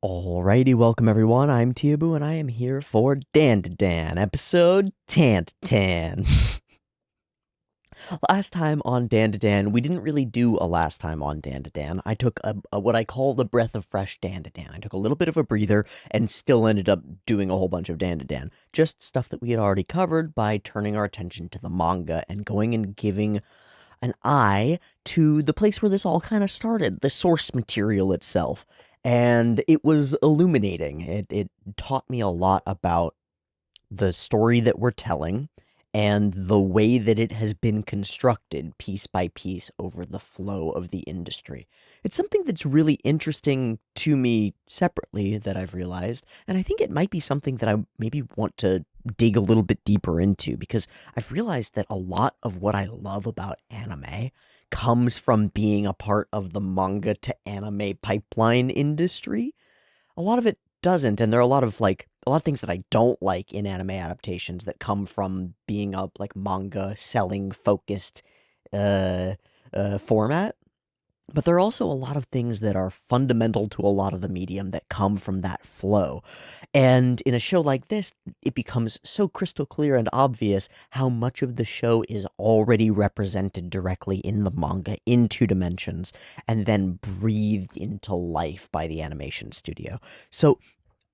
Alrighty, welcome everyone. I'm Teeaboo and I am here for Dandadan, episode Tantan. Last time on Dandadan, we didn't really do a last time on Dandadan. I took a what I call the breath of fresh Dandadan. I took a little bit of a breather and still ended up doing a whole bunch of Dandadan. Just stuff that we had already covered by turning our attention to the manga and going and giving an eye to the place where this all kind of started, the source material itself. And it was illuminating. It taught me a lot about the story that we're telling and the way that it has been constructed piece by piece over the flow of the industry. It's something that's really interesting to me separately that I've realized, and I think it might be something that I maybe want to dig a little bit deeper into because I've realized that a lot of what I love about anime comes from being a part of the manga to anime pipeline industry. A lot of it doesn't, and there are a lot of things that I don't like in anime adaptations that come from being a like manga selling focused uh format. But there are also a lot of things that are fundamental to a lot of the medium that come from that flow. And in a show like this, it becomes so crystal clear and obvious how much of the show is already represented directly in the manga in two dimensions and then breathed into life by the animation studio. So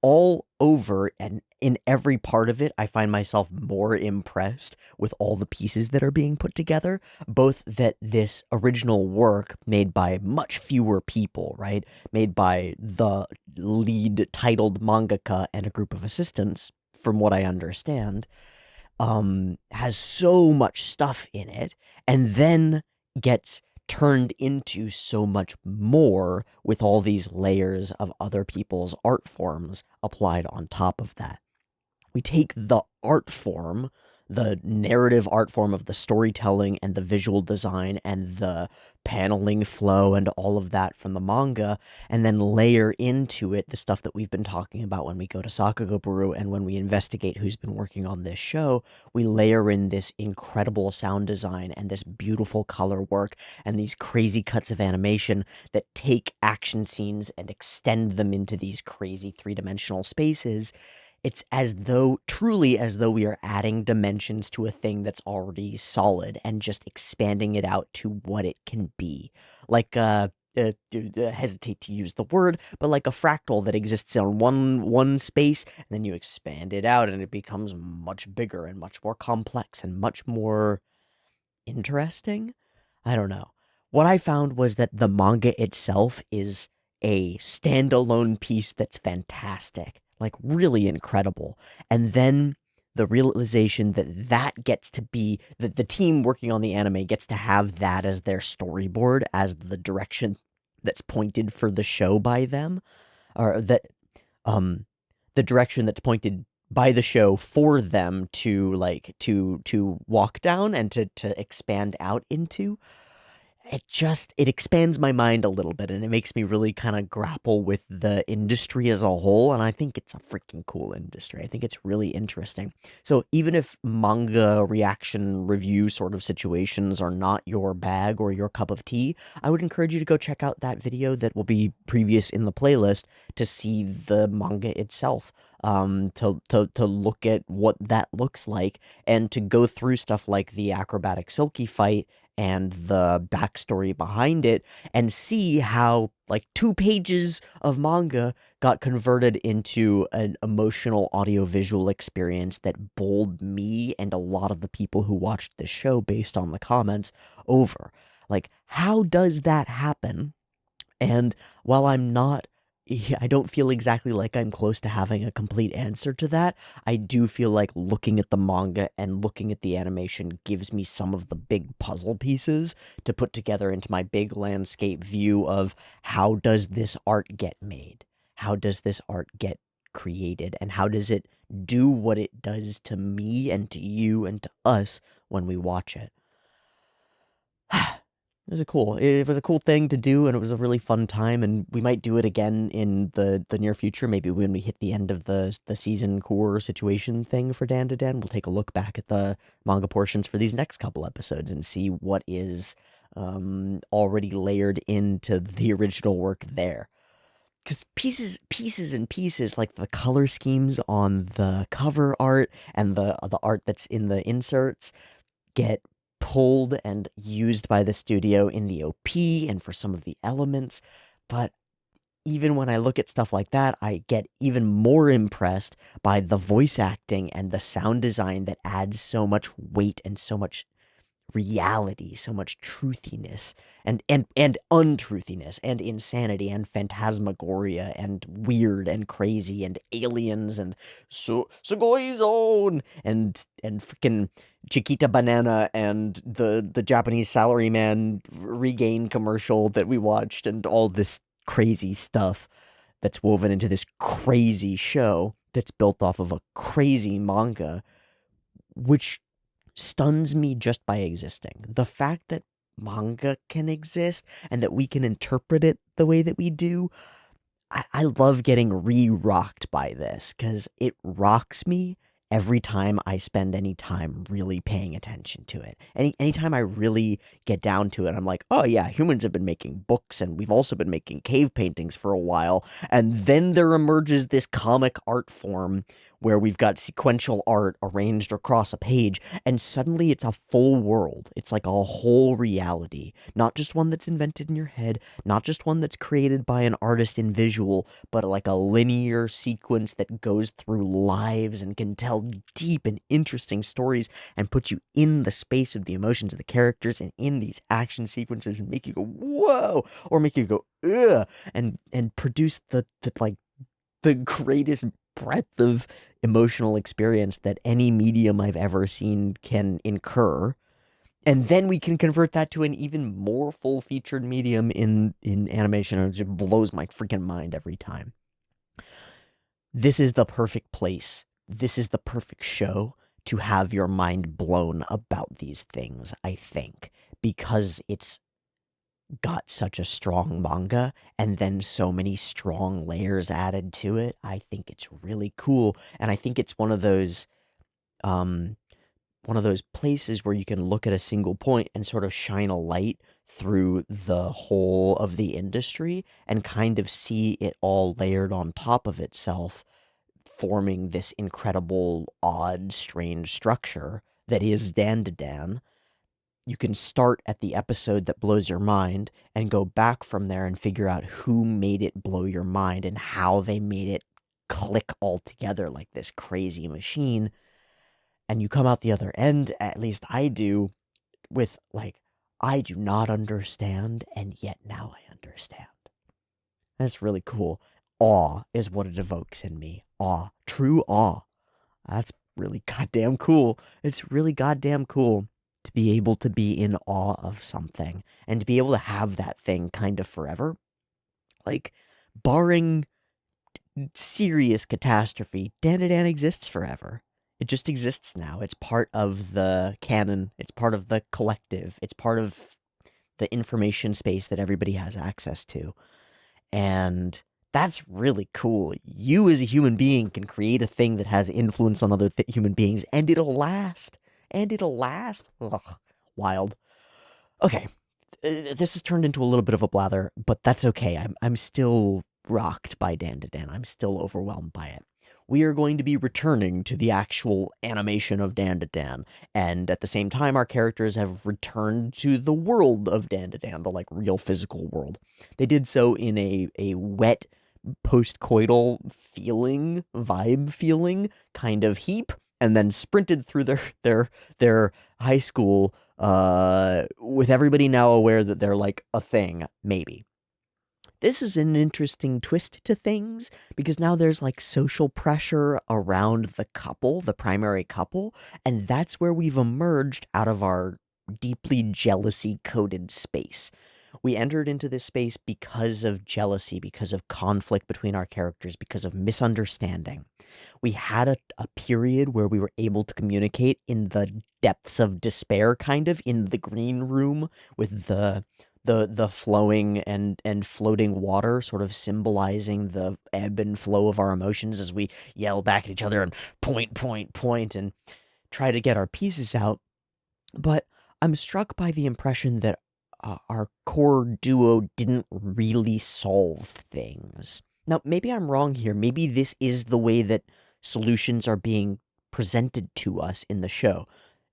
all over and in every part of it, I find myself more impressed with all the pieces that are being put together. Both that this original work, made by much fewer people, right? Made by the lead titled mangaka and a group of assistants, from what I understand, has so much stuff in it, and then gets turned into so much more with all these layers of other people's art forms applied on top of that. We take the art form, the narrative art form of the storytelling and the visual design and the paneling flow and all of that from the manga, and then layer into it the stuff that we've been talking about when we go to Sakagaburu and when we investigate who's been working on this show. We layer in this incredible sound design and this beautiful color work and these crazy cuts of animation that take action scenes and extend them into these crazy three-dimensional spaces. It's as though, truly as though we are adding dimensions to a thing that's already solid and just expanding it out to what it can be. Like, hesitate to use the word, but like a fractal that exists in one space, and then you expand it out and it becomes much bigger and much more complex and much more interesting. I don't know. What I found was that the manga itself is a standalone piece that's fantastic, like really incredible. And then the realization that that gets to be that the team working on the anime gets to have that as their storyboard, as the direction that's pointed for the show by them, or that um the direction that's pointed by the show for them to to walk down and to expand out into. It expands my mind a little bit and it makes me really kind of grapple with the industry as a whole, and I think it's a freaking cool industry. I think it's really interesting. So even if manga reaction review sort of situations are not your bag or your cup of tea, I would encourage you to go check out that video that will be previous in the playlist to see the manga itself, to look at what that looks like and to go through stuff like the acrobatic silky fight and the backstory behind it and see how like 2 pages of manga got converted into an emotional audiovisual experience that bowled me and a lot of the people who watched this show based on the comments over. Like, how does that happen? And while I'm not, I don't feel exactly like I'm close to having a complete answer to that. I do feel like looking at the manga and looking at the animation gives me some of the big puzzle pieces to put together into my big landscape view of how does this art get made? How does this art get created? And how does it do what it does to me and to you and to us when we watch it? It was a cool thing to do, and it was a really fun time, and we might do it again in the near future. Maybe when we hit the end of the season core situation thing for Dandadan, we'll take a look back at the manga portions for these next couple episodes and see what is already layered into the original work there. because pieces and pieces, like the color schemes on the cover art and the art that's in the inserts, get pulled and used by the studio in the OP and for some of the elements. But even when I look at stuff like that, I get even more impressed by the voice acting and the sound design that adds so much weight and so much reality, so much truthiness and untruthiness and insanity and phantasmagoria and weird and crazy and aliens and Sugoi Zone and freaking Chiquita Banana and the Japanese salaryman regain commercial that we watched and all this crazy stuff that's woven into this crazy show that's built off of a crazy manga, which stuns me just by existing. The fact that manga can exist and that we can interpret it the way that we do, I love getting re-rocked by this because it rocks me every time I spend any time really paying attention to it. Anytime I really get down to it, I'm like, oh yeah, humans have been making books and we've also been making cave paintings for a while. And then there emerges this comic art form where we've got sequential art arranged across a page, and suddenly it's a full world. It's like a whole reality, not just one that's invented in your head, not just one that's created by an artist in visual, but like a linear sequence that goes through lives and can tell deep and interesting stories and put you in the space of the emotions of the characters and in these action sequences and make you go, whoa, or make you go, ugh, and produce the like the greatest breadth of emotional experience that any medium I've ever seen can incur. And then we can convert that to an even more full-featured medium in animation, and it just blows my freaking mind every time. This is the perfect place. This is the perfect show to have your mind blown about these things, I think, because it's got such a strong manga and then so many strong layers added to it. I think it's really cool, and I think it's um one of those places where you can look at a single point and sort of shine a light through the whole of the industry and kind of see it all layered on top of itself, forming this incredible, odd, strange structure that is Dandadan. You can start at the episode that blows your mind and go back from there and figure out who made it blow your mind and how they made it click all together like this crazy machine. And you come out the other end, at least I do, with like, I do not understand, and yet now I understand. That's really cool. Awe is what it evokes in me. Awe. True awe. That's really goddamn cool. It's really goddamn cool to be able to be in awe of something and to be able to have that thing kind of forever. Like, barring serious catastrophe, Dandadan exists forever. It just exists now. It's part of the canon. It's part of the collective. It's part of the information space that everybody has access to. And that's really cool. You as a human being can create a thing that has influence on other human beings, and it'll last. And it'll last. Ugh, wild. Okay, this has turned into a little bit of a blather, but that's okay. I'm still rocked by Dandadan. I'm still overwhelmed by it. We are going to be returning to the actual animation of Dandadan, and at the same time, our characters have returned to the world of Dandadan, the like real physical world. They did so in a wet, post-coital feeling, vibe feeling kind of heap, and then sprinted through their high school with everybody now aware that they're like a thing, maybe. This is an interesting twist to things because now there's like social pressure around the couple, the primary couple, and that's where we've emerged out of our deeply jealousy coded space. We entered into this space because of jealousy, because of conflict between our characters, because of misunderstanding. We had a period where we were able to communicate in the depths of despair, kind of in the green room with the flowing and floating water sort of symbolizing the ebb and flow of our emotions as we yell back at each other and point and try to get our pieces out. But I'm struck by the impression that our core duo didn't really solve things. Now, maybe I'm wrong here. Maybe this is the way that solutions are being presented to us in the show.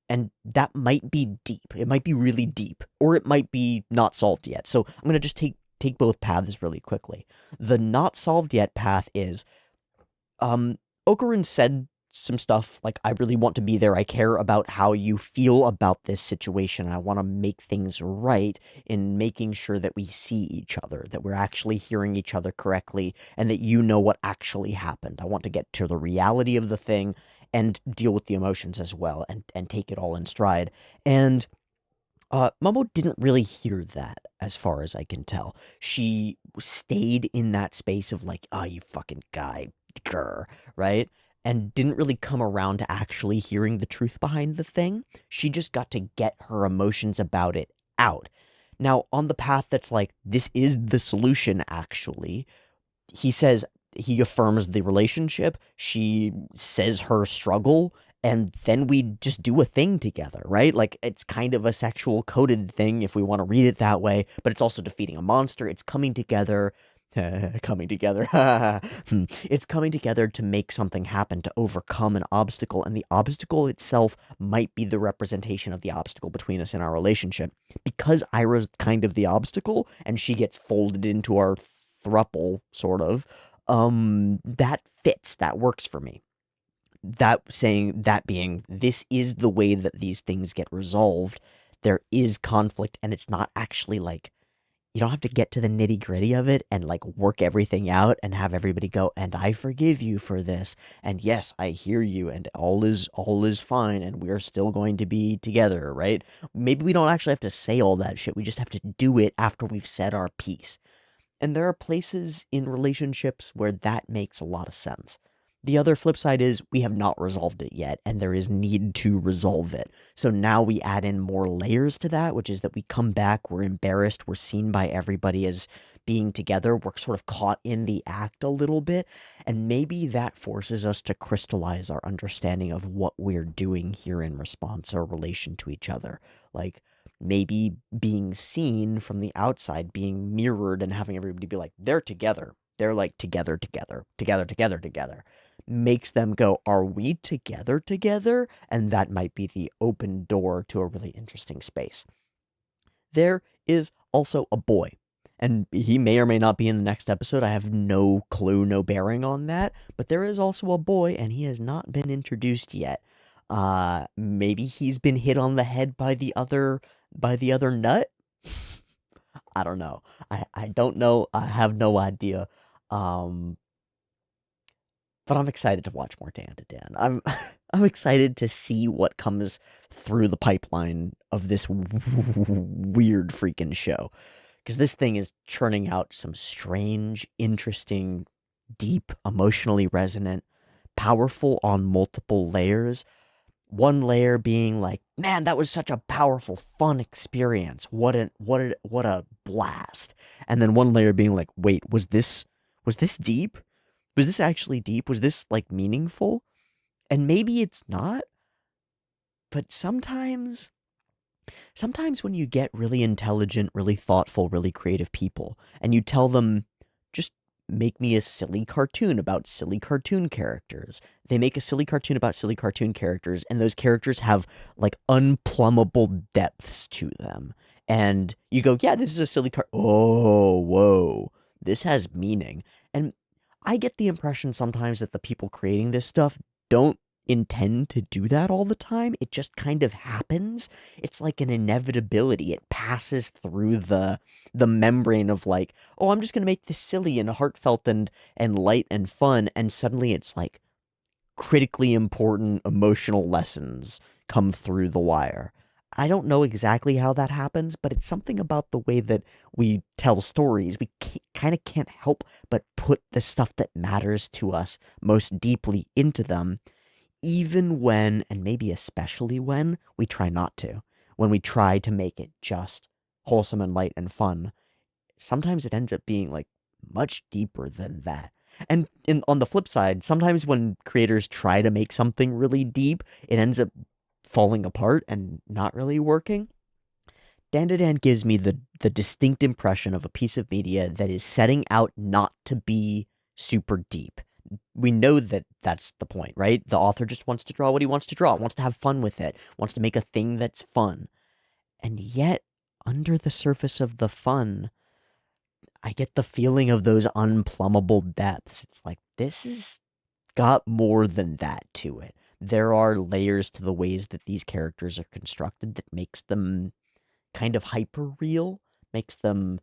And that might be deep. It might be really deep, or it might be not solved yet. So I'm gonna just take both paths really quickly. The not solved yet path is um, Okarun said some stuff like, I really want to be there. I care about how you feel about this situation. I want to make things right in making sure that we see each other, that we're actually hearing each other correctly, and that you know what actually happened. I want to get to the reality of the thing and deal with the emotions as well, and take it all in stride. And Momo didn't really hear that, as far as I can tell. She stayed in that space of like, "Ah, you fucking guy, grr," right? And didn't really come around to actually hearing the truth behind the thing. She just got to get her emotions about it out. Now, on the path that's like, this is the solution, actually, he says, he affirms the relationship. She says her struggle, and then we just do a thing together, right? Like, it's kind of a sexual coded thing if we want to read it that way, but it's also defeating a monster. It's coming together. Coming together. It's coming together to make something happen, to overcome an obstacle, and the obstacle itself might be the representation of the obstacle between us in our relationship. Because Ira's kind of the obstacle, and she gets folded into our thruple, sort of, that fits, that works for me. That being, this is the way that these things get resolved. There is conflict, and it's not actually like, you don't have to get to the nitty gritty of it and like work everything out and have everybody go, and I forgive you for this, and yes, I hear you, and all is fine, and we're still going to be together, right? Maybe we don't actually have to say all that shit. We just have to do it after we've said our piece. And there are places in relationships where that makes a lot of sense. The other flip side is we have not resolved it yet, and there is need to resolve it. So now we add in more layers to that, which is that we come back, we're embarrassed, we're seen by everybody as being together, we're sort of caught in the act a little bit, and maybe that forces us to crystallize our understanding of what we're doing here in response or relation to each other. Like, maybe being seen from the outside, being mirrored, and having everybody be like, they're together. They're like together, together, together, together, together, makes them go, are we together, together? And that might be the open door to a really interesting space. There is also a boy, and he may or may not be in the next episode. I have no clue, no bearing on that. But there is also a boy, and he has not been introduced yet. Maybe he's been hit on the head by the other nut. I don't know. I don't know. I have no idea. Um, but I'm excited to watch more Dandadan. I'm excited to see what comes through the pipeline of this weird freaking show, because this thing is churning out some strange, interesting, deep, emotionally resonant, powerful on multiple layers. One layer being like, man, that was such a powerful, fun experience. What a blast. And then one layer being like, wait, was this deep? Was this actually deep? Was this like meaningful? And maybe it's not, but sometimes when you get really intelligent, really thoughtful, really creative people and you tell them, just make me a silly cartoon about silly cartoon characters. They make a silly cartoon about silly cartoon characters, and those characters have like unplumbable depths to them. And you go, yeah, this is a silly Oh, whoa. This has meaning. And I get the impression sometimes that the people creating this stuff don't intend to do that all the time. It just kind of happens. It's like an inevitability. It passes through the membrane of like, oh, I'm just gonna make this silly and heartfelt and light and fun, and suddenly it's like critically important emotional lessons come through the wire. I don't know exactly how that happens, but it's something about the way that we tell stories. We kind of can't help but put the stuff that matters to us most deeply into them, even when, and maybe especially when, we try not to. When we try to make it just wholesome and light and fun, sometimes it ends up being like much deeper than that. And on the flip side, sometimes when creators try to make something really deep, it ends up falling apart and not really working. Dandadan gives me the distinct impression of a piece of media that is setting out not to be super deep. We know that that's the point, right? The author just wants to draw what he wants to draw, wants to have fun with it, wants to make a thing that's fun. And yet, under the surface of the fun, I get the feeling of those unplumbable depths. It's like, this has got more than that to it. There are layers to the ways that these characters are constructed that makes them kind of hyper real, makes them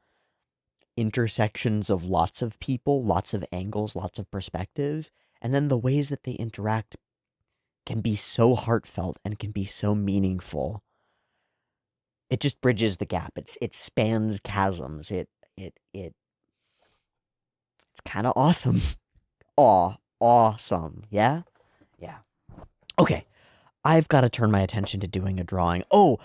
intersections of lots of people, lots of angles, lots of perspectives, and then the ways that they interact can be so heartfelt and can be so meaningful. It just bridges the gap. It spans chasms. It's kind of awesome. Awesome. Yeah? Yeah. Okay. I've got to turn my attention to doing a drawing. Oh,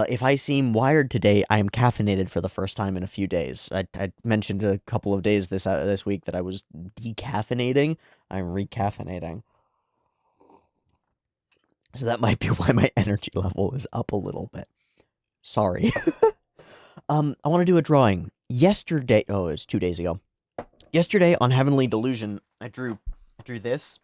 if I seem wired today, I am caffeinated for the first time in a few days. I mentioned a couple of days this week that I was decaffeinating. I'm recaffeinating. So that might be why my energy level is up a little bit. Sorry. I want to do a drawing. Yesterday, oh, it was 2 days ago. Yesterday on Heavenly Delusion, I drew this.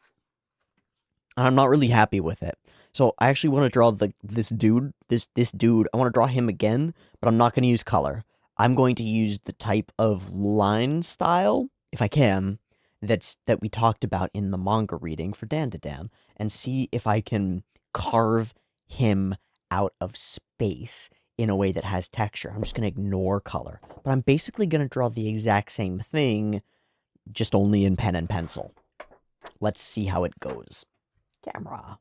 And I'm not really happy with it. So I actually want to draw this dude. I want to draw him again, but I'm not going to use color. I'm going to use the type of line style, if I can, that we talked about in the manga reading for Dandadan, and see if I can carve him out of space in a way that has texture. I'm just going to ignore color. But I'm basically going to draw the exact same thing, just only in pen and pencil. Let's see how it goes. Camera.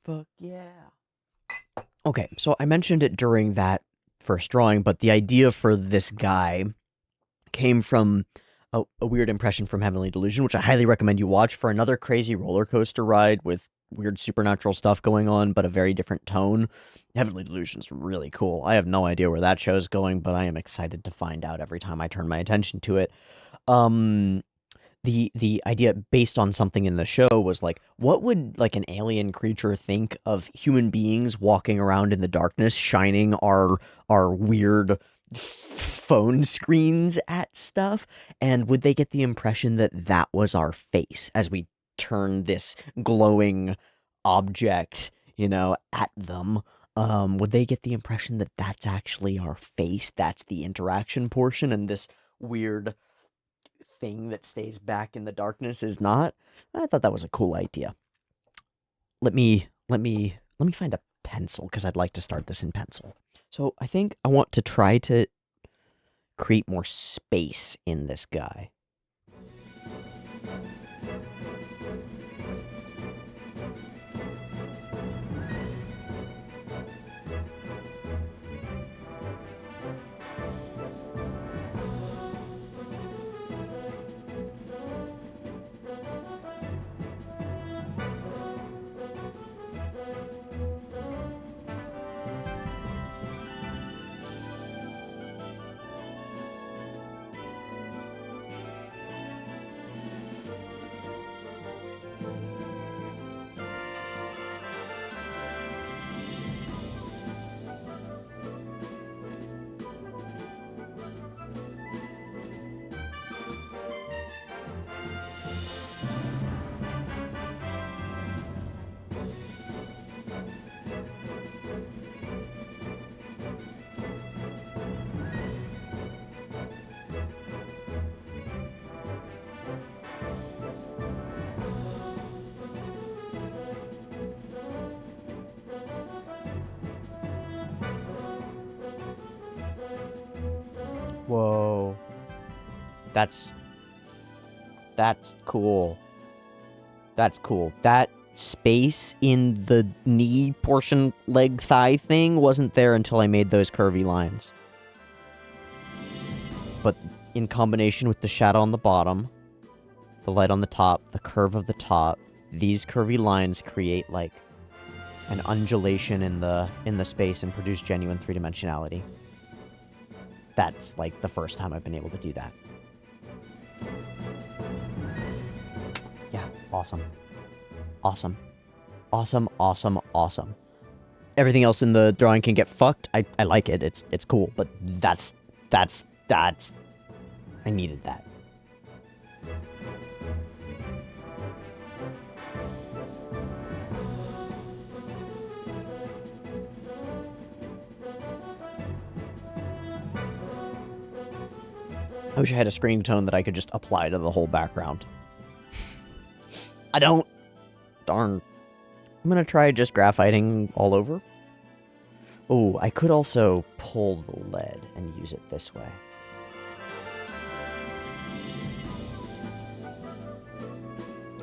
Fuck yeah. Okay, so I mentioned it during that first drawing, but the idea for this guy came from a weird impression from Heavenly Delusion, which I highly recommend you watch for another crazy roller coaster ride with weird supernatural stuff going on, but a very different tone. Heavenly Delusion's really cool. I have no idea where that show's going, but I am excited to find out every time I turn my attention to it. The idea based on something in the show was like, what would like an alien creature think of human beings walking around in the darkness, shining our weird phone screens at stuff? And would they get the impression that that was our face as we turn this glowing object, at them? Would they get the impression that that's actually our face? That's the interaction portion, and this weird thing that stays back in the darkness is not? I thought that was a cool idea. Let me find a pencil, because I'd like to start this in pencil. So I think I want to try to create more space in this guy. Whoa. That's cool. That's cool. That space in the knee portion, leg, thigh thing wasn't there until I made those curvy lines. But in combination with the shadow on the bottom, the light on the top, the curve of the top, these curvy lines create like an undulation in the space and produce genuine three-dimensionality. That's like the first time I've been able to do that. Yeah, awesome. Awesome. Awesome, awesome, awesome. Everything else in the drawing can get fucked. I like it. It's cool, but that's I needed that. I wish I had a screen tone that I could just apply to the whole background. I don't. Darn. I'm gonna try just graphiting all over. Oh, I could also pull the lead and use it this way.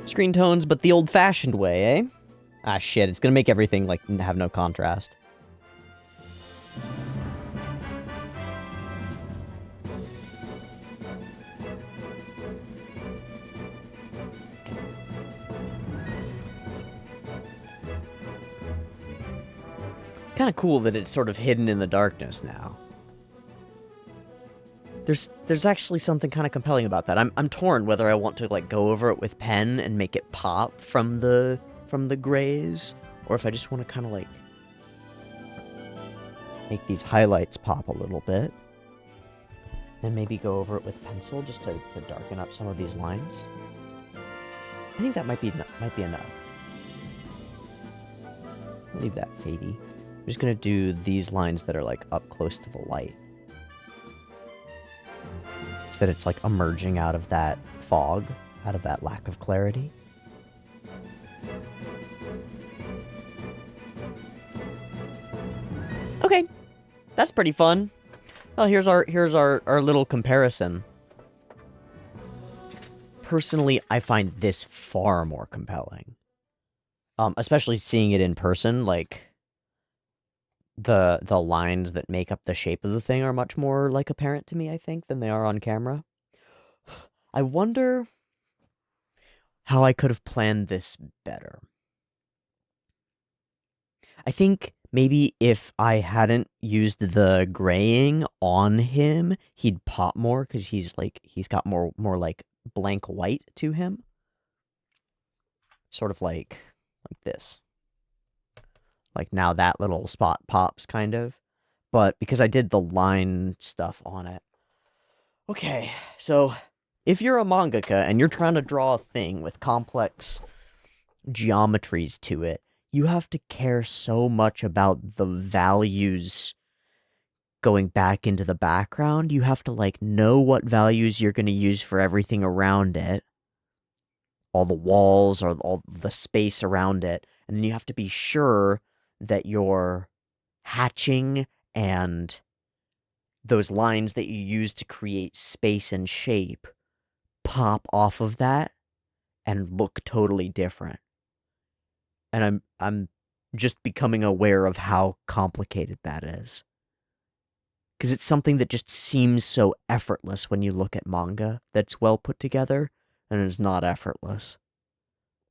Screen tones, but the old-fashioned way, eh? Ah, shit, it's gonna make everything, like, have no contrast. Kind of cool that it's sort of hidden in the darkness now. There's actually something kind of compelling about that. I'm torn whether I want to like go over it with pen and make it pop from the grays, or if I just want to kind of like make these highlights pop a little bit. Then maybe go over it with pencil just to darken up some of these lines. I think that might be enough. I'll leave that fadey. I'm just gonna do these lines that are like up close to the light. So that it's like emerging out of that fog, out of that lack of clarity. Okay, that's pretty fun. Well, here's our little comparison. Personally, I find this far more compelling. Especially seeing it in person, like the lines that make up the shape of the thing are much more like apparent to me, I think, than they are on camera. I wonder how I could have planned this better. I think maybe if I hadn't used the graying on him, he'd pop more because he's got more like blank white to him. Sort of like this. Like now that little spot pops kind of. But because I did the line stuff on it. Okay, so if you're a mangaka and you're trying to draw a thing with complex geometries to it, you have to care so much about the values going back into the background. You have to like know what values you're going to use for everything around it. All the walls or all the space around it. And then you have to be sure that your hatching and those lines that you use to create space and shape pop off of that and look totally different. And I'm just becoming aware of how complicated that is. Because it's something that just seems so effortless when you look at manga that's well put together, and it's not effortless.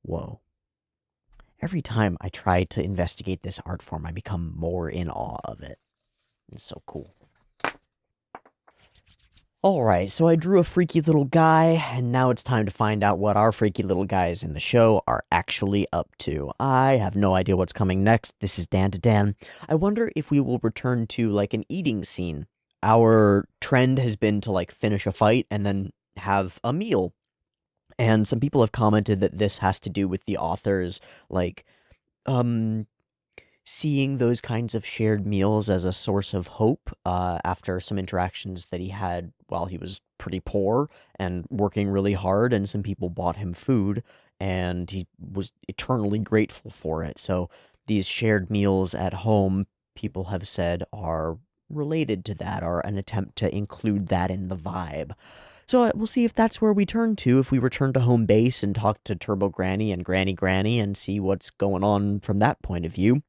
Whoa. Every time I try to investigate this art form, I become more in awe of it. It's so cool. Alright, so I drew a freaky little guy, and now it's time to find out what our freaky little guys in the show are actually up to. I have no idea what's coming next. This is Dandadan. I wonder if we will return to, like, an eating scene. Our trend has been to, like, finish a fight and then have a meal. And some people have commented that this has to do with the author's, like, seeing those kinds of shared meals as a source of hope after some interactions that he had while he was pretty poor and working really hard, and some people bought him food, and he was eternally grateful for it. So these shared meals at home, people have said, are related to that, are an attempt to include that in the vibe. So we'll see if that's where we turn to, if we return to home base and talk to Turbo Granny and Granny and see what's going on from that point of view.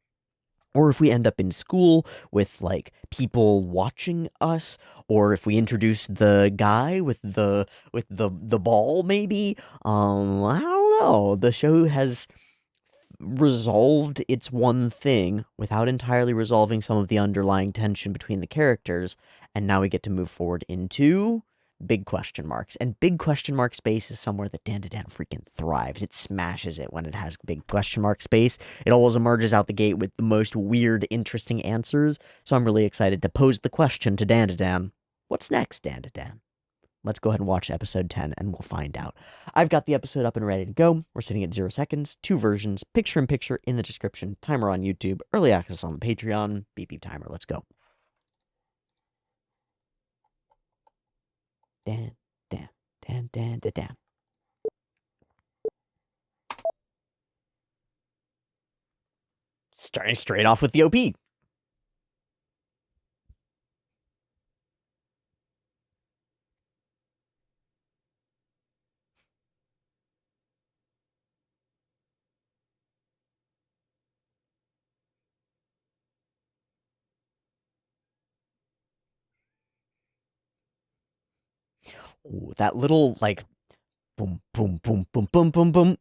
Or if we end up in school with, like, people watching us, or if we introduce the guy with the ball, maybe. I don't know. The show has resolved its one thing without entirely resolving some of the underlying tension between the characters, and now we get to move forward into big question marks. And big question mark space is somewhere that Dandadan freaking thrives. It smashes it when it has big question mark space. It always emerges out the gate with the most weird, interesting answers. So I'm really excited to pose the question to Dandadan. What's next, Dandadan? let's go ahead and watch episode 10 and we'll find out. I've got the episode up and ready to go. We're sitting at 0 seconds, 2 versions, picture in picture in the description, timer on YouTube, early access on the Patreon, beep timer. Let's go. Dan, dan, dan, dan, dan, dan. Starting straight off with the OP. Ooh, that little, like, boom, boom, boom, boom, boom, boom, boom.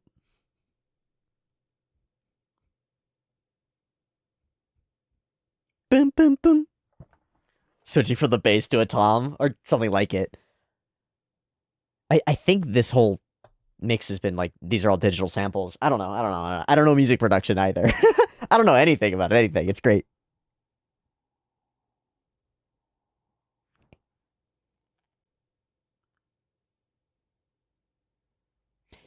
Boom, boom, boom. Switching from the bass to a tom, or something like it. I think this whole mix has been, like, these are all digital samples. I don't know. I don't know music production either. I don't know anything about anything. It's great.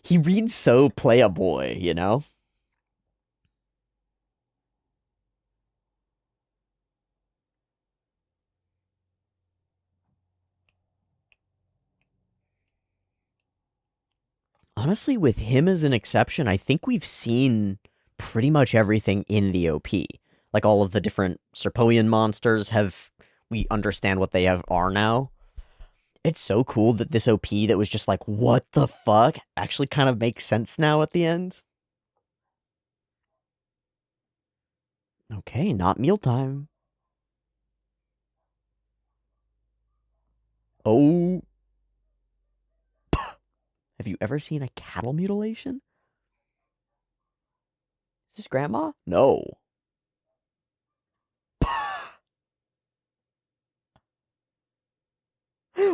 He reads so play-a-boy, you know? Honestly, with him as an exception, I think we've seen pretty much everything in the OP. Like, all of the different Serpoian monsters have... We understand what they are now. It's so cool that this OP that was just like, what the fuck, actually kind of makes sense now at the end. Okay, not mealtime. Oh. Have you ever seen a cattle mutilation? Is this grandma? No.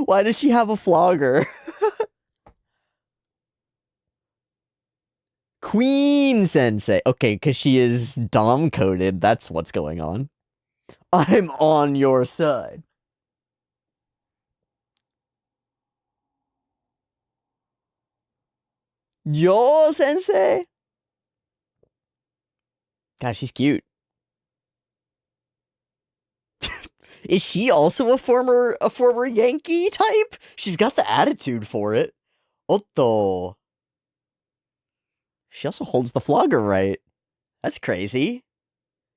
Why does she have a flogger? Queen Sensei. Okay, because she is Dom coded. That's what's going on. I'm on your side. Yo, Sensei. God, she's cute. Is she also a former Yankee type? She's got the attitude for it. Otto. She also holds the flogger right. That's crazy.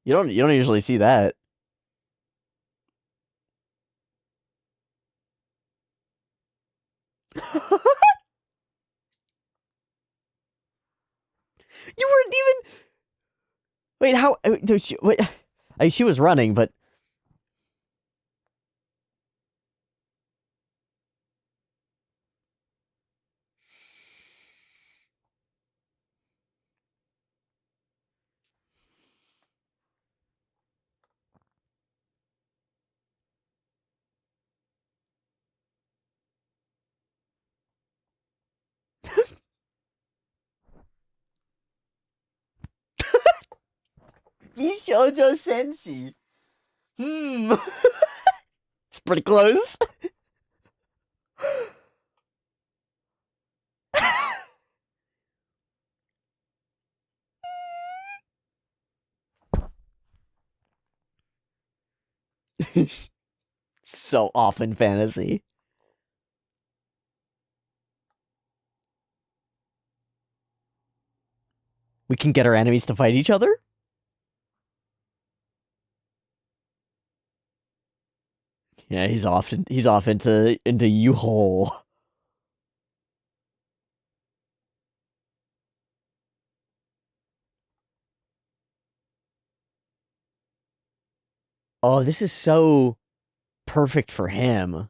You don't usually see that. You weren't even. Wait, how? Wait, she was running, but. Shoujo Senshi. It's pretty close. So often fantasy. We can get our enemies to fight each other? Yeah, he's off into U-hole. Oh, this is so perfect for him.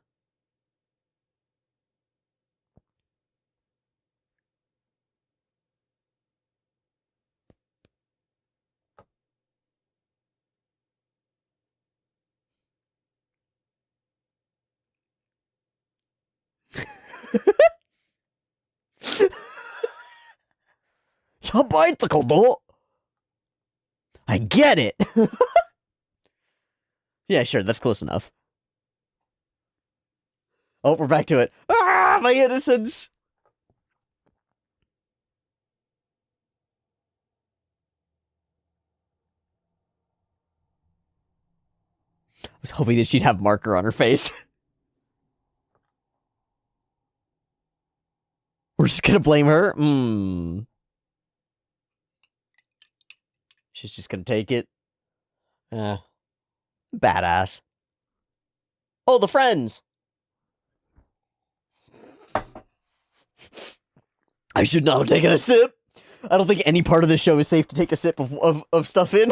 I get it. Yeah, sure, that's close enough. Oh, we're back to it. Ah, my innocence! I was hoping that she'd have marker on her face. We're just gonna blame her? She's just gonna take it. Badass. Oh, the friends! I should not have taken a sip! I don't think any part of the show is safe to take a sip of stuff in.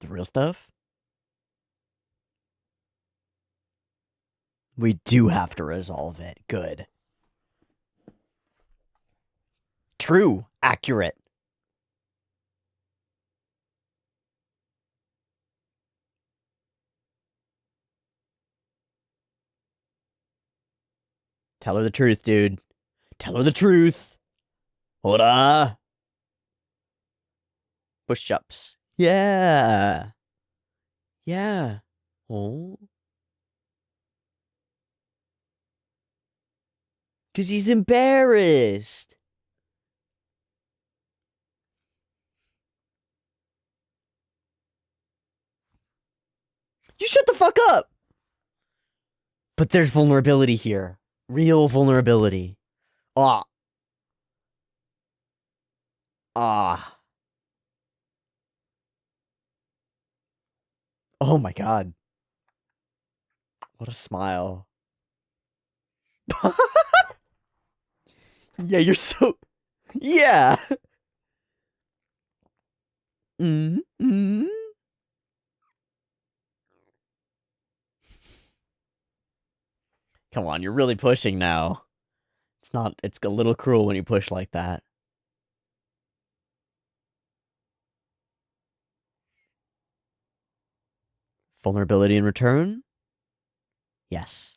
The real stuff? We do have to resolve it. Good. True. Accurate. Tell her the truth, dude. Tell her the truth. Hora. Push-ups. Yeah. Yeah. Oh. Because he's embarrassed. You shut the fuck up. But there's vulnerability here. Real vulnerability. Ah. Ah. Oh my god. What a smile. Yeah, you're so... Yeah. Mm-hmm. Come on, you're really pushing now. It's a little cruel when you push like that. Vulnerability in return? Yes.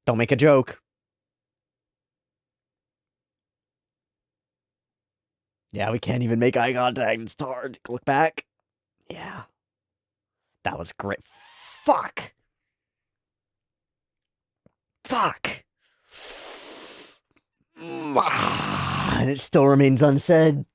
Don't make a joke. Yeah, we can't even make eye contact. It's hard. Look back. Yeah. That was great. Fuck. Fuck. And it still remains unsaid.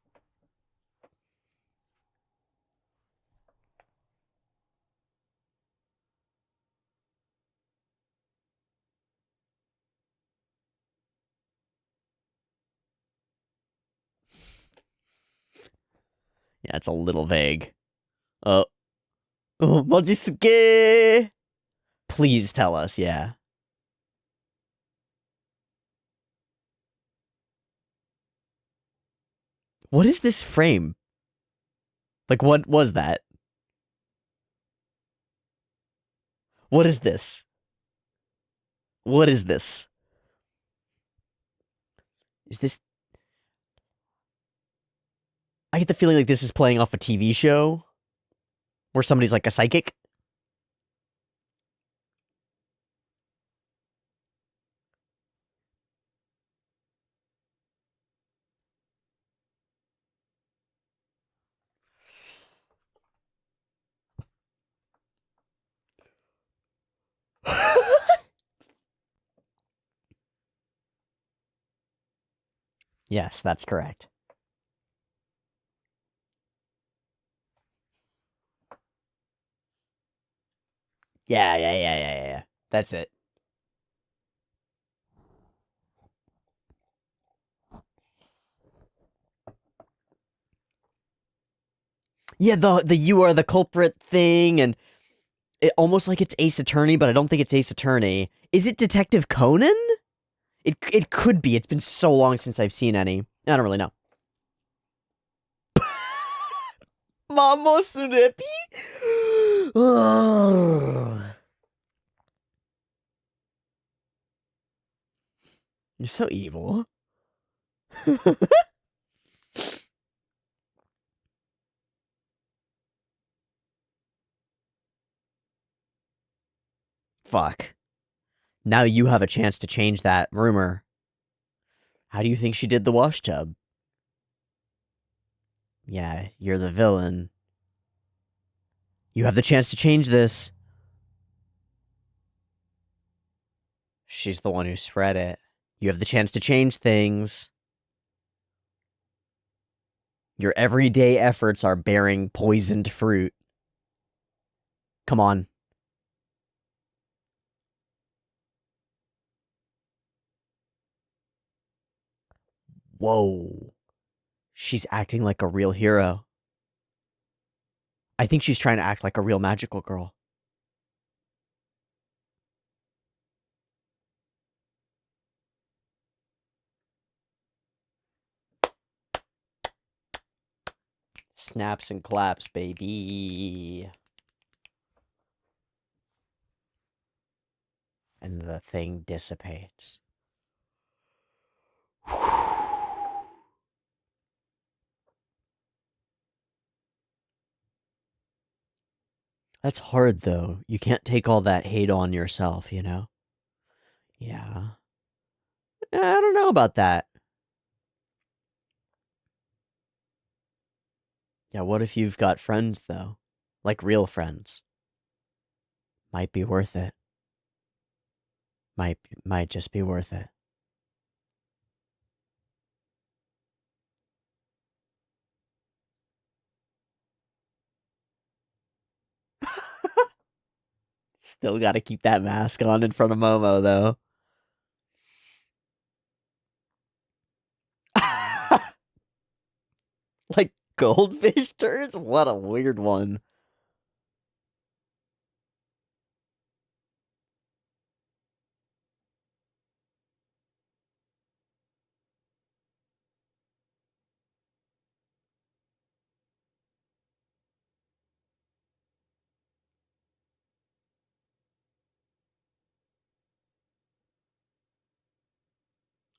Yeah, it's a little vague. Oh, Mojisuke! Please tell us, yeah. What is this frame? Like, what was that? What is this? What is this? Is this... I get the feeling like this is playing off a TV show where somebody's like a psychic. Yes, that's correct. Yeah. That's it. Yeah, the you are the culprit thing, and it almost like it's Ace Attorney, but I don't think it's Ace Attorney. Is it Detective Conan? It could be. It's been so long since I've seen any. I don't really know. Mamo Surepi? You're so evil. Fuck. Now you have a chance to change that rumor. How do you think she did the wash tub? Yeah, you're the villain. You have the chance to change this. She's the one who spread it. You have the chance to change things. Your everyday efforts are bearing poisoned fruit. Come on. Whoa. She's acting like a real hero. I think she's trying to act like a real magical girl. Snaps and claps, baby. And the thing dissipates. That's hard, though. You can't take all that hate on yourself, you know? Yeah. I don't know about that. Yeah, what if you've got friends, though? Like real friends. Might be worth it. Might just be worth it. Still gotta keep that mask on in front of Momo, though. Like goldfish turds? What a weird one.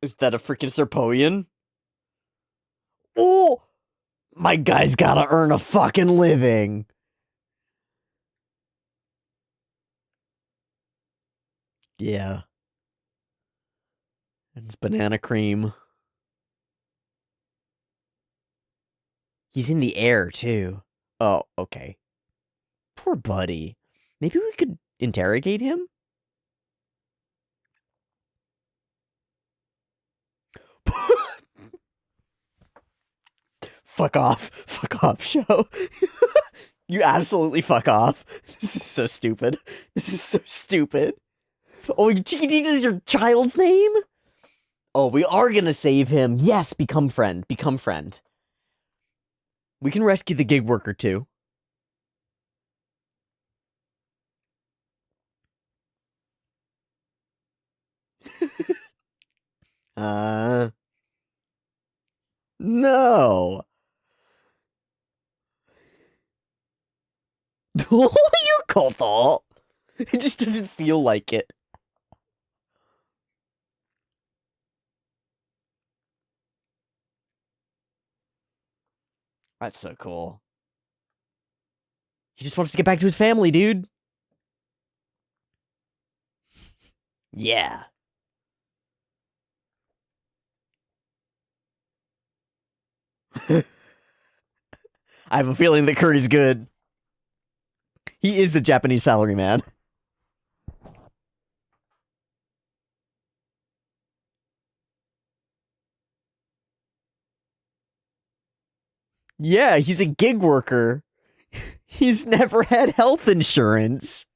Is that a freaking Serpoian? Oh! My guy's gotta earn a fucking living. Yeah. And it's banana cream. He's in the air, too. Oh, okay. Poor buddy. Maybe we could interrogate him? Fuck off. Fuck off, show. You absolutely fuck off. This is so stupid. This is so stupid. Oh, Chiquitita is your child's name? Oh, we are gonna save him. Yes, become friend. Become friend. We can rescue the gig worker, too. No. You cult. It just doesn't feel like it. That's so cool. He just wants to get back to his family, dude. Yeah. I have a feeling that Curry's good. He is the Japanese salaryman. Yeah, he's a gig worker. He's never had health insurance.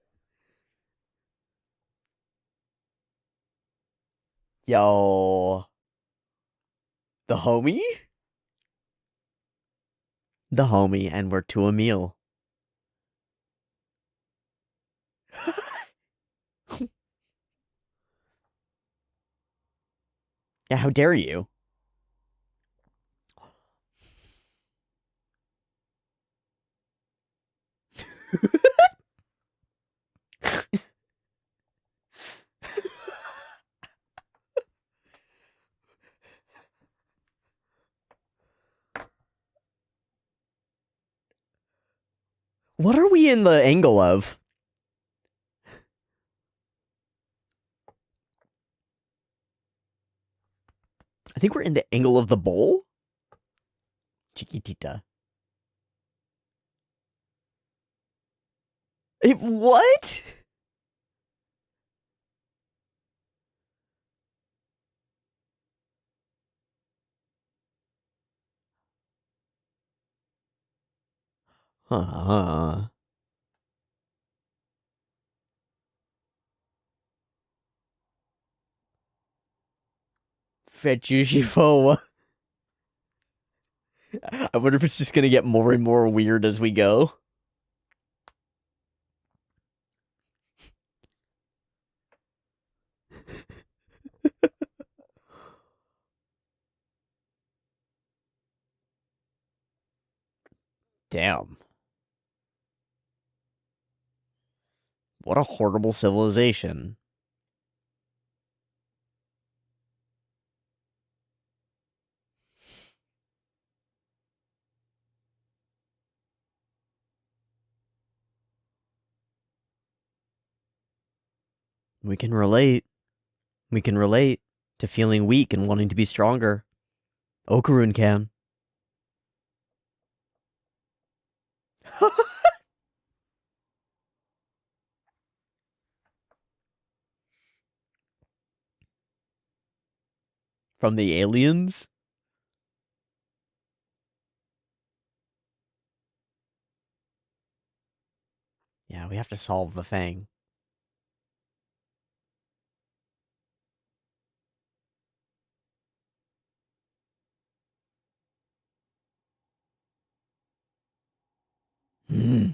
Yo. The homie? The homie, and we're to a meal. Yeah, how dare you? What are we in the angle of? I think we're in the angle of the bowl. Chiquitita. What? Huh. Fettuccine. I wonder if it's just gonna get more and more weird as we go. Damn. What a horrible civilization. We can relate. We can relate to feeling weak and wanting to be stronger. Okarun can. From the aliens? Yeah, we have to solve the thing. Hmm.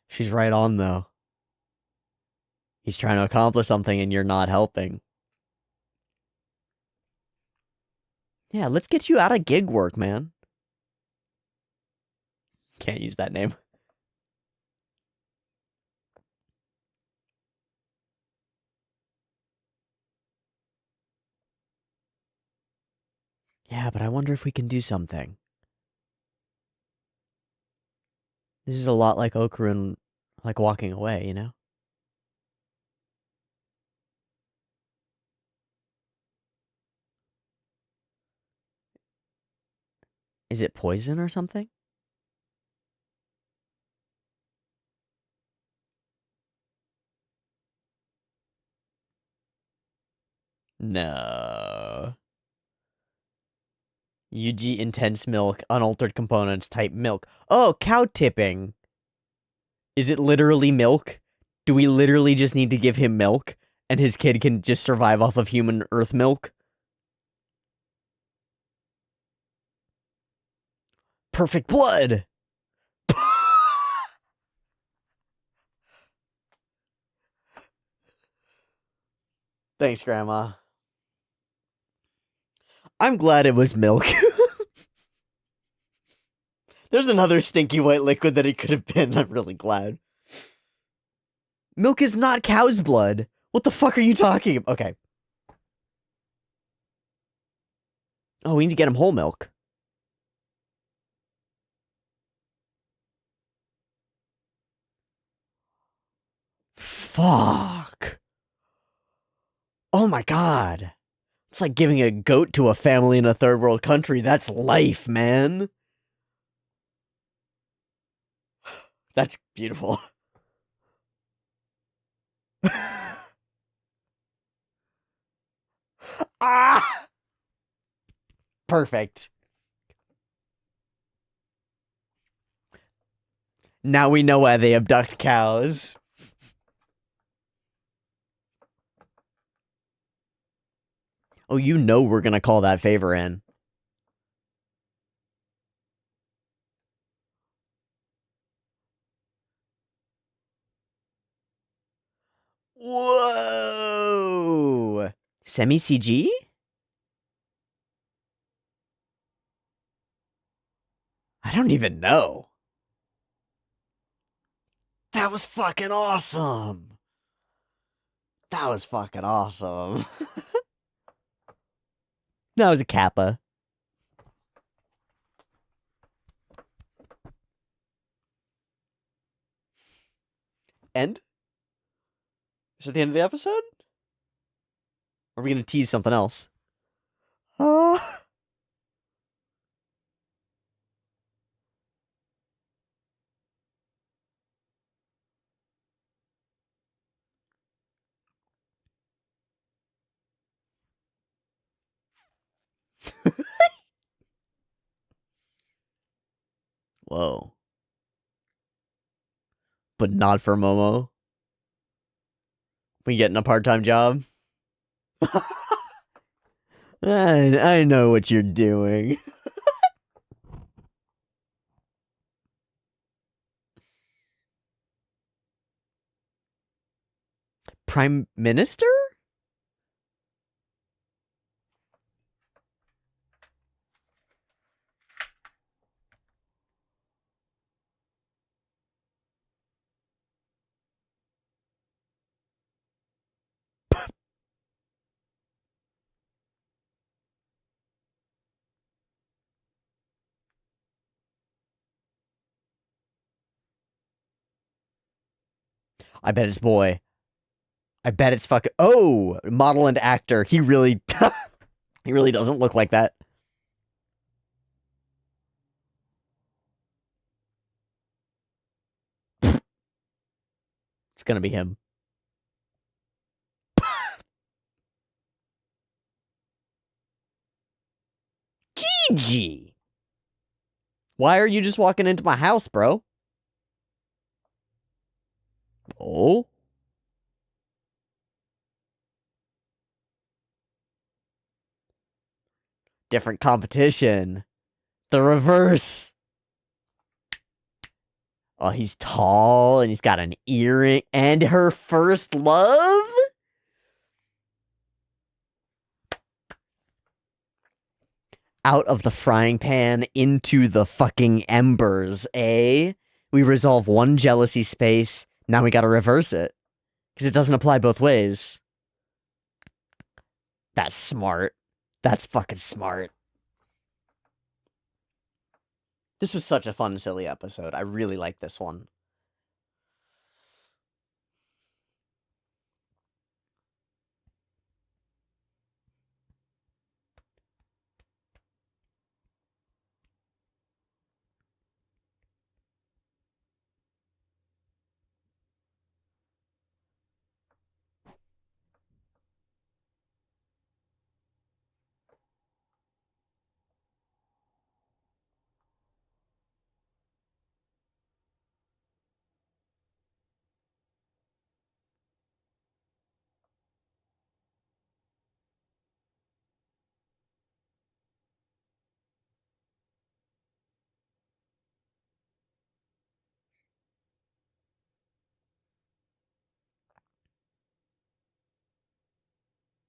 She's right on, though. He's trying to accomplish something and you're not helping. Yeah, let's get you out of gig work, man. Can't use that name. Yeah, but I wonder if we can do something. This is a lot like Okarun, like walking away, you know? Is it poison or something? No. UG intense milk, unaltered components, type milk. Oh, cow tipping. Is it literally milk? Do we literally just need to give him milk and his kid can just survive off of human earth milk? Perfect blood! Thanks, Grandma. I'm glad it was milk. There's another stinky white liquid that it could have been. I'm really glad. Milk is not cow's blood. What the fuck are you talking about? Okay. Oh, we need to get him whole milk. Fuck. Oh my god. It's like giving a goat to a family in a third world country. That's life, man. That's beautiful. Ah! Perfect. Now we know why they abduct cows. Oh, you know we're gonna call that favor in. Whoa! Semi CG? I don't even know. That was fucking awesome. That was fucking awesome. That was a Kappa. End? Is that the end of the episode? Or are we gonna tease something else? Whoa. But not for Momo. We getting a part-time job? I know what you're doing. Prime Minister? I bet it's boy. I bet it's fucking... Oh! Model and actor. He really... he really doesn't look like that. It's gonna be him. Gigi! Why are you just walking into my house, bro? Oh? Different competition. The reverse. Oh, he's tall and he's got an earring. And her first love? Out of the frying pan into the fucking embers, eh? We resolve one jealousy space. Now we gotta reverse it. Because it doesn't apply both ways. That's smart. That's fucking smart. This was such a fun, silly episode. I really like this one.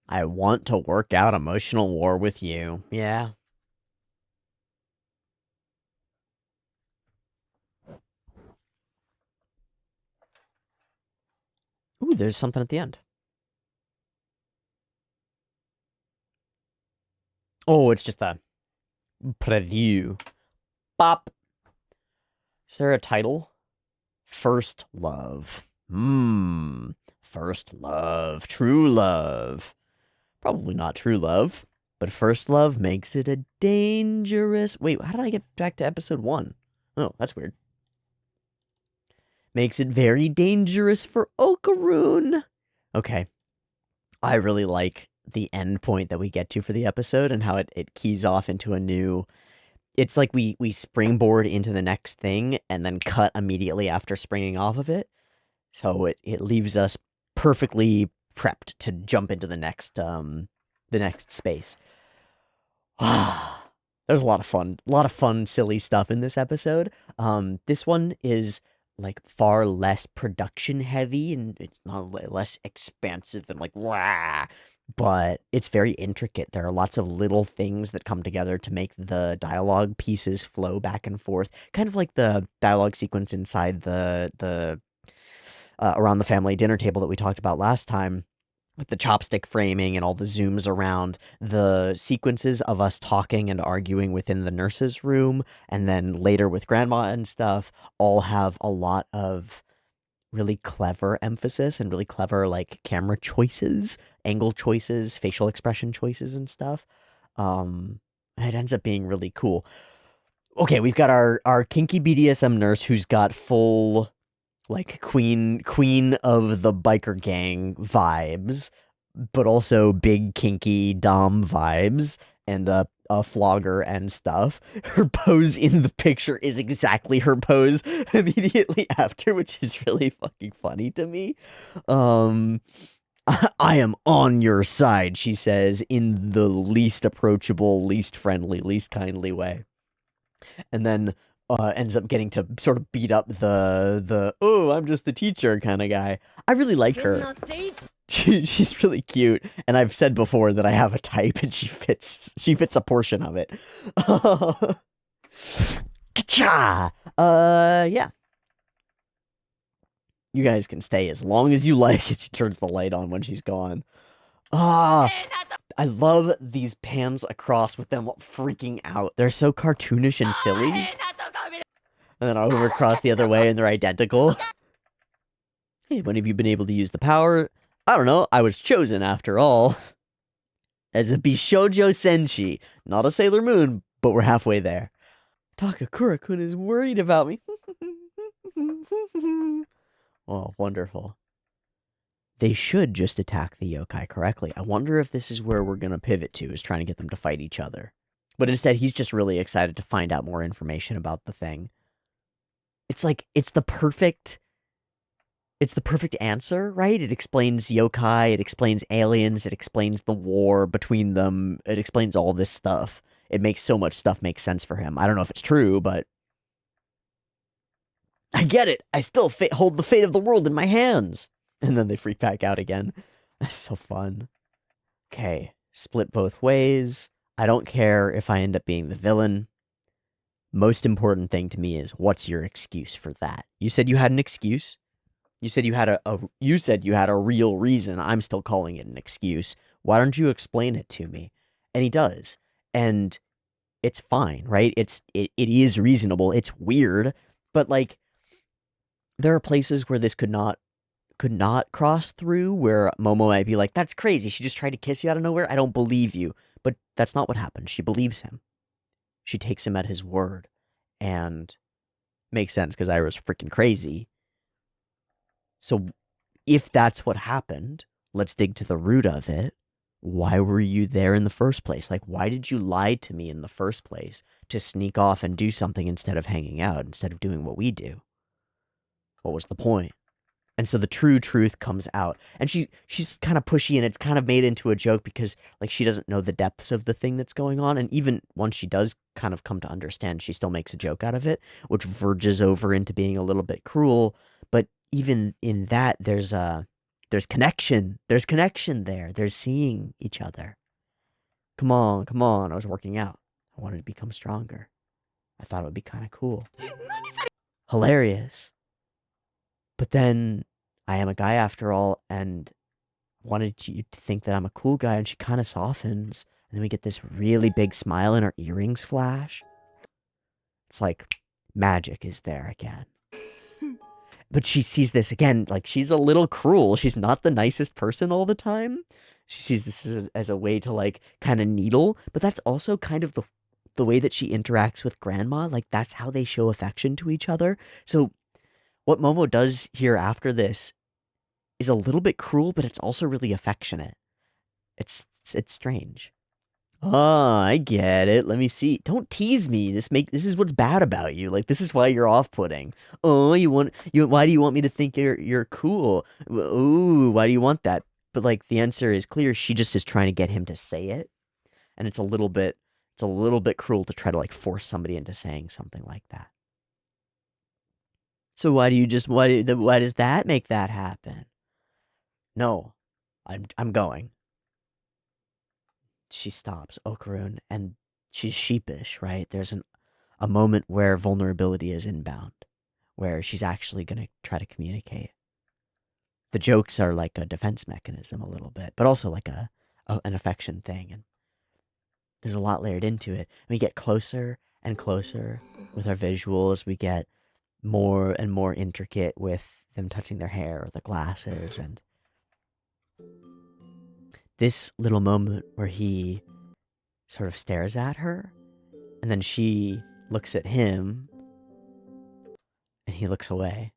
I want to work out emotional war with you. Yeah. Ooh, there's something at the end. Oh, it's just a preview. Bop. Is there a title? First love. First love. True love. Probably not true love, but first love makes it a dangerous... Wait, how did I get back to episode 1? Oh, that's weird. Makes it very dangerous for Okaroon. Okay. I really like the end point that we get to for the episode and how it keys off into a new... It's like we springboard into the next thing and then cut immediately after springing off of it. So it leaves us perfectly prepped to jump into the next space. There's a lot of fun, silly stuff in this episode. This one is like far less production heavy and it's not less expansive and like rah, but it's very intricate. There are lots of little things that come together to make the dialogue pieces flow back and forth, kind of like the dialogue sequence inside the around the family dinner table that we talked about last time. with the chopstick framing and all the zooms around, the sequences of us talking and arguing within the nurse's room, and then later with grandma and stuff, all have a lot of really clever emphasis and really clever like camera choices, angle choices, facial expression choices and stuff. It ends up being really cool. Okay, we've got our kinky BDSM nurse who's got full like queen of the biker gang vibes, but also big kinky dom vibes and a flogger and stuff. Her pose in the picture is exactly her pose immediately after, which is really fucking funny to me. I am on your side, she says in the least approachable, least friendly, least kindly way. And then ends up getting to sort of beat up the oh, I'm just the teacher kind of guy. I really like her. She's really cute, and I've said before that I have a type, and she fits a portion of it. Ka-cha! Yeah. You guys can stay as long as you like. She turns the light on when she's gone. Ah, I love these pans across with them freaking out. They're so cartoonish and silly. And then over across the other way, and they're identical. Hey, when have you been able to use the power? I don't know. I was chosen after all. As a Bishoujo Senshi. Not a Sailor Moon, but we're halfway there. Takakura-kun is worried about me. Oh, wonderful. They should just attack the yokai correctly. I wonder if this is where we're going to pivot to, is trying to get them to fight each other. But instead, he's just really excited to find out more information about the thing. It's like, it's the perfect answer, right? It explains yokai, it explains aliens, it explains the war between them, it explains all this stuff. It makes so much stuff make sense for him. I don't know if it's true, but I get it. I still hold the fate of the world in my hands. And then they freak back out again. That's so fun. Okay, split both ways. I don't care if I end up being the villain. Most important thing to me is, what's your excuse for that? You said you had an excuse. You said you had a real reason. I'm still calling it an excuse. Why don't you explain it to me? And he does. And it's fine, right? It is reasonable. It's weird, but like there are places where this could not cross through, where Momo might be like, that's crazy. She just tried to kiss you out of nowhere. I don't believe you. But that's not what happened. She believes him. She takes him at his word. And makes sense because Aira's freaking crazy. So if that's what happened, let's dig to the root of it. Why were you there in the first place? Like, why did you lie to me in the first place to sneak off and do something instead of hanging out, instead of doing what we do? What was the point? And so the true truth comes out. And she's kind of pushy, and it's kind of made into a joke because like she doesn't know the depths of the thing that's going on. And even once she does kind of come to understand, she still makes a joke out of it, which verges over into being a little bit cruel. But even in that, there's connection. There's connection there. There's seeing each other. Come on, come on. I was working out. I wanted to become stronger. I thought it would be kind of cool. Hilarious. But then I am a guy after all, and wanted you to think that I'm a cool guy, and she kind of softens. And then we get this really big smile, and her earrings flash. It's like magic is there again. But she sees this again, like she's a little cruel. She's not the nicest person all the time. She sees this as a way to like kind of needle, but that's also kind of the way that she interacts with grandma. Like that's how they show affection to each other. So what Momo does here after this is a little bit cruel, but it's also really affectionate. It's strange. Oh, I get it. Let me see. Don't tease me. This is what's bad about you. Like this is why you're off-putting. Oh, why do you want me to think you're cool? Ooh, why do you want that? But like the answer is clear. She just is trying to get him to say it. And it's a little bit cruel to try to like force somebody into saying something like that. So why does that make that happen? No. I'm going. She stops, Okarun, and she's sheepish, right? There's a moment where vulnerability is inbound, where she's actually going to try to communicate. the jokes are like a defense mechanism a little bit, but also like an affection thing. And there's a lot layered into it. We get closer and closer with our visuals. We get more and more intricate with them touching their hair or the glasses. And this little moment where he sort of stares at her and then she looks at him and he looks away.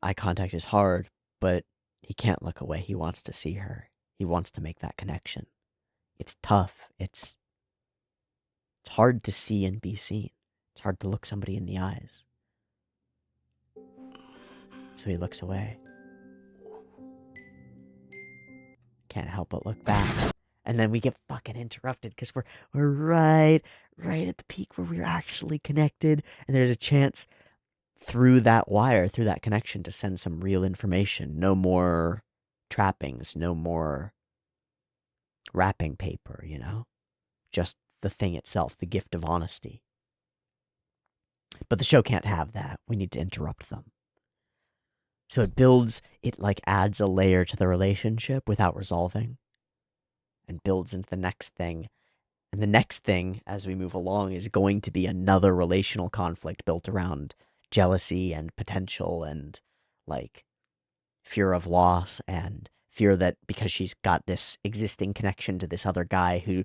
Eye contact is hard, but he can't look away. He wants to see her. He wants to make that connection. It's tough. It's hard to see and be seen. It's hard to look somebody in the eyes. So he looks away. Can't help but look back. And then we get fucking interrupted because we're right at the peak where we're actually connected. And there's a chance through that wire, through that connection, to send some real information. No more trappings, no more wrapping paper, just the thing itself, the gift of honesty. But the show can't have that. We need to interrupt them. So it like adds a layer to the relationship without resolving and builds into the next thing. And the next thing, as we move along, is going to be another relational conflict built around jealousy and potential and like fear of loss and fear that because she's got this existing connection to this other guy who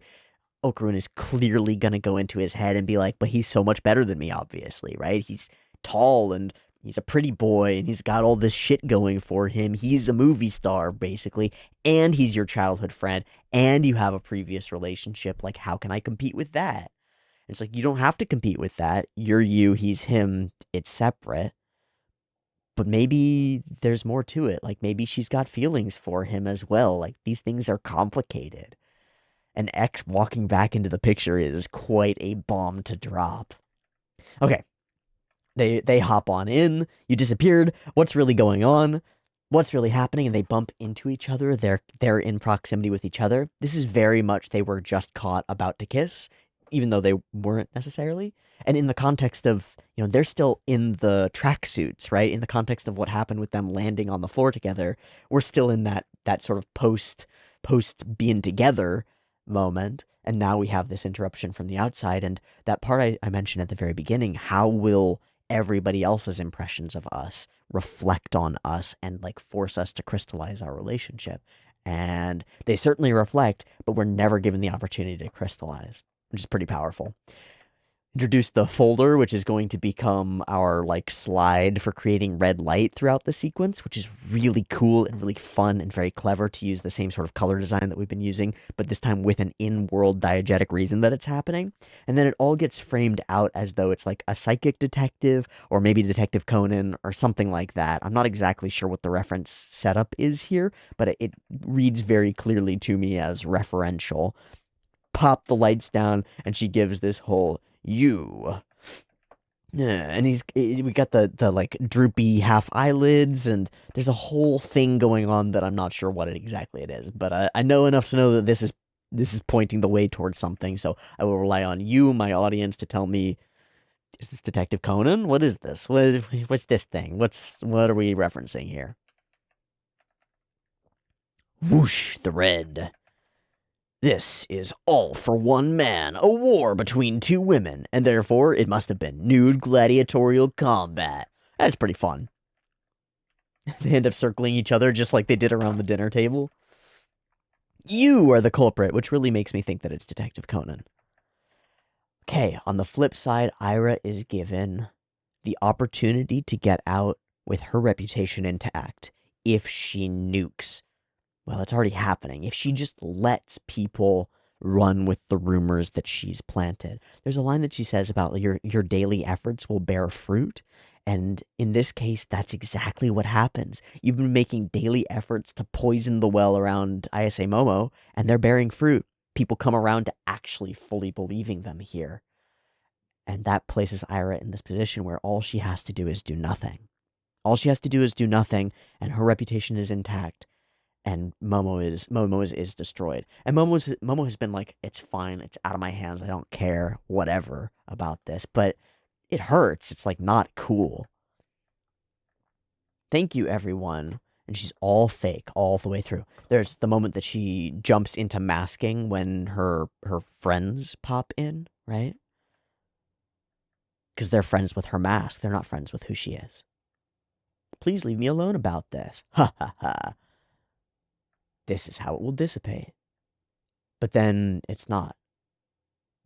Okarun is clearly going to go into his head and be like, but he's so much better than me, obviously, right? He's tall and he's a pretty boy and he's got all this shit going for him. He's a movie star, basically, and he's your childhood friend, and you have a previous relationship. Like, how can I compete with that? It's like, you don't have to compete with that. You're you, he's him, it's separate. But maybe there's more to it. Like, maybe she's got feelings for him as well. Like, these things are complicated. And X walking back into the picture is quite a bomb to drop. Okay. They hop on in. You disappeared. What's really going on? What's really happening? And they bump into each other. They're in proximity with each other. This is very much they were just caught about to kiss, even though they weren't necessarily. And in the context of, they're still in the tracksuits, right? In the context of what happened with them landing on the floor together, we're still in that sort of post being together moment. And now we have this interruption from the outside. And that part I mentioned at the very beginning, how will everybody else's impressions of us reflect on us and like force us to crystallize our relationship? And they certainly reflect, but we're never given the opportunity to crystallize, which is pretty powerful. Introduce the folder, which is going to become our like slide for creating red light throughout the sequence, which is really cool and really fun and very clever to use the same sort of color design that we've been using, but this time with an in-world diegetic reason that it's happening. And then it all gets framed out as though it's like a psychic detective or maybe Detective Conan or something like that. I'm not exactly sure what the reference setup is here, but it reads very clearly to me as referential. Pop the lights down, and she gives this whole you. Yeah, and we got the like droopy half eyelids, and there's a whole thing going on that I'm not sure what exactly it is, but I know enough to know that this is pointing the way towards something. So I will rely on you, my audience, to tell me: is this Detective Conan? What is this? What's this thing? What are we referencing here? Whoosh, the red. This is all for one man, a war between two women, and therefore it must have been nude gladiatorial combat. That's pretty fun. They end up circling each other just like they did around the dinner table. You are the culprit, which really makes me think that it's Detective Conan. Okay, on the flip side, Aira is given the opportunity to get out with her reputation intact if she nukes. Well, it's already happening. If she just lets people run with the rumors that she's planted. There's a line that she says about your daily efforts will bear fruit. And in this case, that's exactly what happens. You've been making daily efforts to poison the well around ISA Momo, and they're bearing fruit. People come around to actually fully believing them here. And that places Aira in this position where all she has to do is do nothing. All she has to do is do nothing, and her reputation is intact. And Momo is destroyed. And Momo has been like, it's fine, it's out of my hands, I don't care, whatever about this. But it hurts. It's like not cool. Thank you, everyone. And she's all fake all the way through. There's the moment that she jumps into masking when her friends pop in, right? Because they're friends with her mask. They're not friends with who she is. Please leave me alone about this. Ha ha ha. This is how it will dissipate. But then it's not.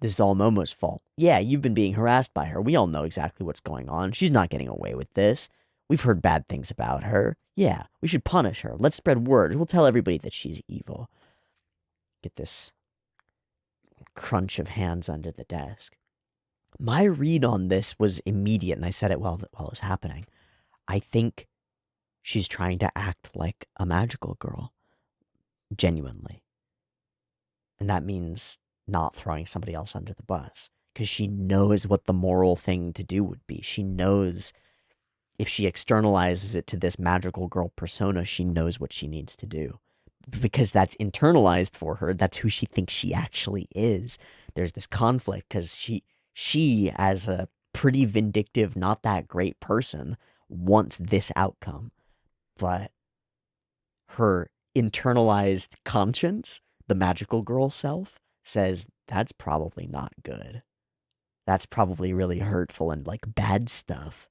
This is all Momo's fault. Yeah, you've been being harassed by her. We all know exactly what's going on. She's not getting away with this. We've heard bad things about her. Yeah, we should punish her. Let's spread word. We'll tell everybody that she's evil. Get this crunch of hands under the desk. My read on this was immediate, and I said it while it was happening. I think she's trying to act like a magical girl, genuinely. And that means not throwing somebody else under the bus, because she knows what the moral thing to do would be. She knows if she externalizes it to this magical girl persona, she knows what she needs to do. Because that's internalized for her. That's who she thinks she actually is. There's this conflict because she, as a pretty vindictive, not that great person, wants this outcome. But her internalized conscience, the magical girl self, says that's probably not good. That's probably really hurtful and like bad stuff.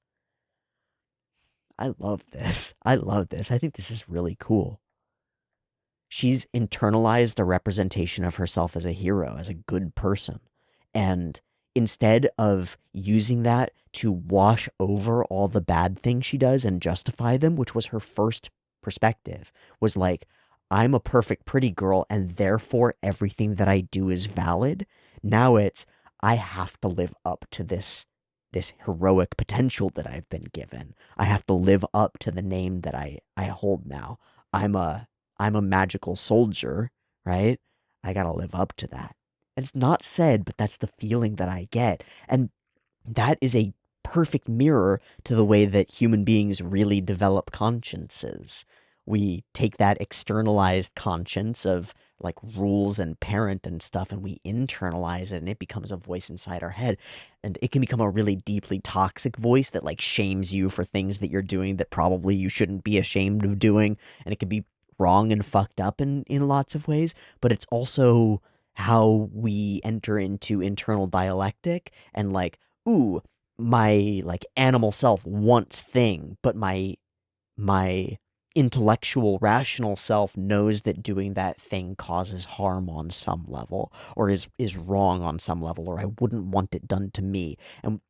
I love this. I love this. I think this is really cool. She's internalized a representation of herself as a hero, as a good person. And instead of using that to wash over all the bad things she does and justify them, which was her first perspective, was like, I'm a perfect pretty girl and therefore everything that I do is valid. Now it's, I have to live up to this heroic potential that I've been given. I have to live up to the name that I hold now. I'm a I'm a magical soldier, right? I gotta live up to that. And it's not said, but that's the feeling that I get. And that is a perfect mirror to the way that human beings really develop consciences. We take that externalized conscience of like rules and parent and stuff, and we internalize it, and it becomes a voice inside our head. And it can become a really deeply toxic voice that like shames you for things that you're doing that probably you shouldn't be ashamed of doing. And it can be wrong and fucked up in lots of ways, but it's also how we enter into internal dialectic and like, ooh, my like animal self wants thing, but my intellectual rational self knows that doing that thing causes harm on some level or is wrong on some level, or I wouldn't want it done to me. And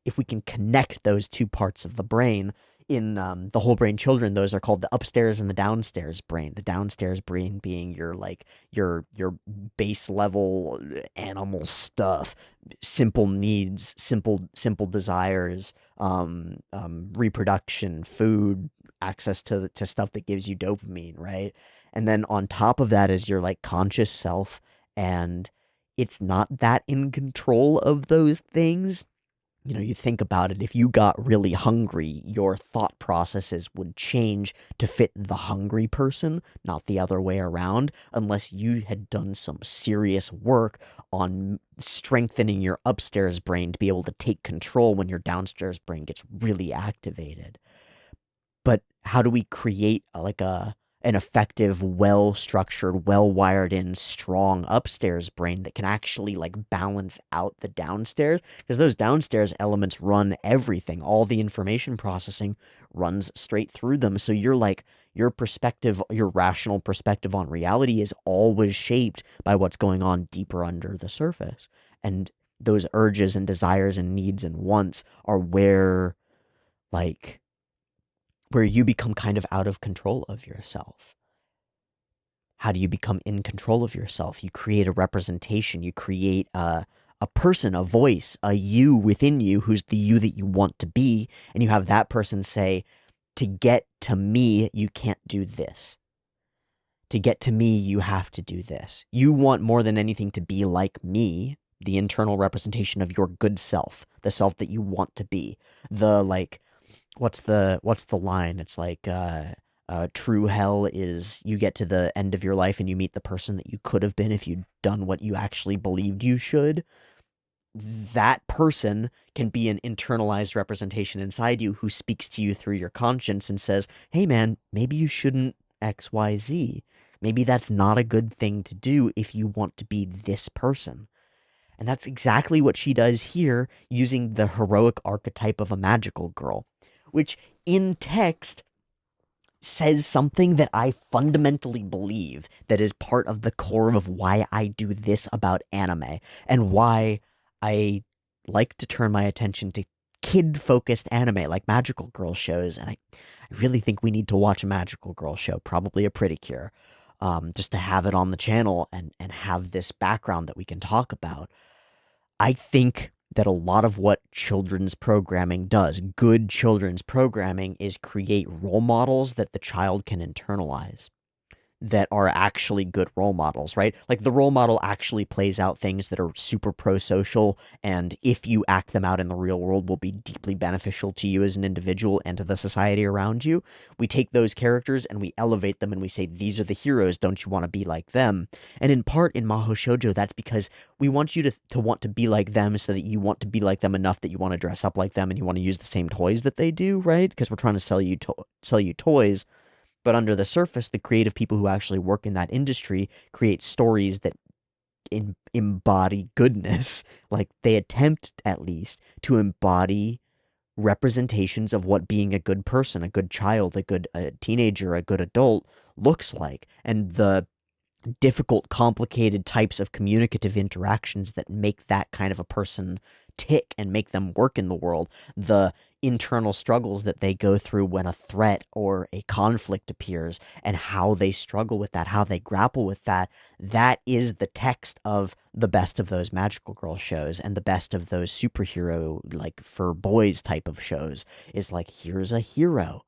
if we can connect those two parts of the brain in the whole brain children, those are called the upstairs and the downstairs brain. The downstairs brain being your like your base level animal stuff, simple needs, simple desires, reproduction, food, access to stuff that gives you dopamine, right? And then on top of that is your like conscious self, and it's not that in control of those things. You know, you think about it, if you got really hungry, your thought processes would change to fit the hungry person, not the other way around, unless you had done some serious work on strengthening your upstairs brain to be able to take control when your downstairs brain gets really activated. But how do we create like an effective, well-structured, well-wired in, strong upstairs brain that can actually like balance out the downstairs? Because those downstairs elements run everything. All the information processing runs straight through them. So you're like, your perspective, your rational perspective on reality is always shaped by what's going on deeper under the surface. And those urges and desires and needs and wants are like where you become kind of out of control of yourself. How do you become in control of yourself? You create a representation. You create a person, a voice, a you within you who's the you that you want to be. And you have that person say, to get to me, you can't do this. To get to me, you have to do this. You want more than anything to be like me, the internal representation of your good self, the self that you want to be. The like, what's the line? It's like true hell is you get to the end of your life and you meet the person that you could have been if you'd done what you actually believed you should. that person can be an internalized representation inside you who speaks to you through your conscience and says, hey man, maybe you shouldn't XYZ. Maybe that's not a good thing to do if you want to be this person. And that's exactly what she does here using the heroic archetype of a magical girl, which in text says something that I fundamentally believe that is part of the core of why I do this about anime and why I like to turn my attention to kid-focused anime like magical girl shows. And I really think we need to watch a magical girl show, probably a Pretty Cure, just to have it on the channel and have this background that we can talk about. I think that a lot of what children's programming does, good children's programming, is create role models that the child can internalize that are actually good role models, right? Like the role model actually plays out things that are super pro-social, and if you act them out in the real world will be deeply beneficial to you as an individual and to the society around you. We take those characters and we elevate them and we say, these are the heroes, don't you want to be like them? And in part in Maho Shoujo, that's because we want you to want to be like them so that you want to be like them enough that you want to dress up like them and you want to use the same toys that they do, right? Because we're trying to sell you toys. But under the surface, the creative people who actually work in that industry create stories that embody goodness. Like they attempt, at least, to embody representations of what being a good person, a good child, a good teenager, a good adult looks like. And the difficult, complicated types of communicative interactions that make that kind of a person tick and make them work in the world, the internal struggles that they go through when a threat or a conflict appears, and how they struggle with that, how they grapple with that. That is the text of the best of those magical girl shows and the best of those superhero, like for boys type of shows, is like, here's a hero.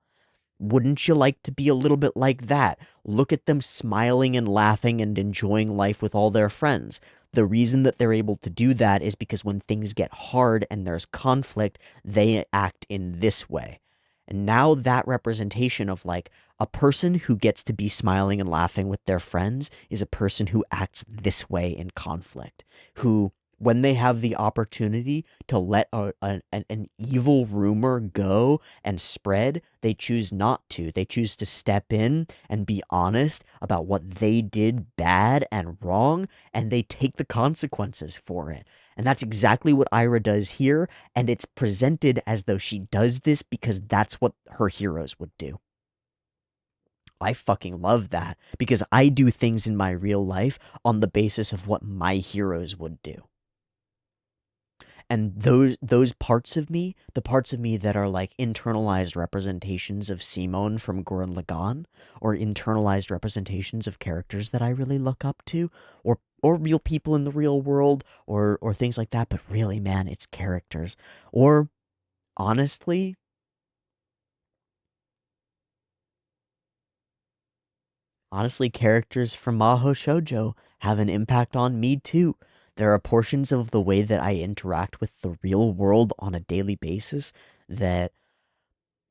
Wouldn't you like to be a little bit like that? Look at them smiling and laughing and enjoying life with all their friends. The reason that they're able to do that is because when things get hard and there's conflict, they act in this way. And now that representation of like a person who gets to be smiling and laughing with their friends is a person who acts this way in conflict, who when they have the opportunity to let an evil rumor go and spread, they choose not to. They choose to step in and be honest about what they did bad and wrong, and they take the consequences for it. And that's exactly what Aira does here, and it's presented as though she does this because that's what her heroes would do. I fucking love that because I do things in my real life on the basis of what my heroes would do. And those parts of me, the parts of me that are like internalized representations of Simone from Gurren Lagann, or internalized representations of characters that I really look up to, or real people in the real world, or things like that. But really, man, it's characters. Or honestly, characters from Maho Shoujo have an impact on me too. There are portions of the way that I interact with the real world on a daily basis that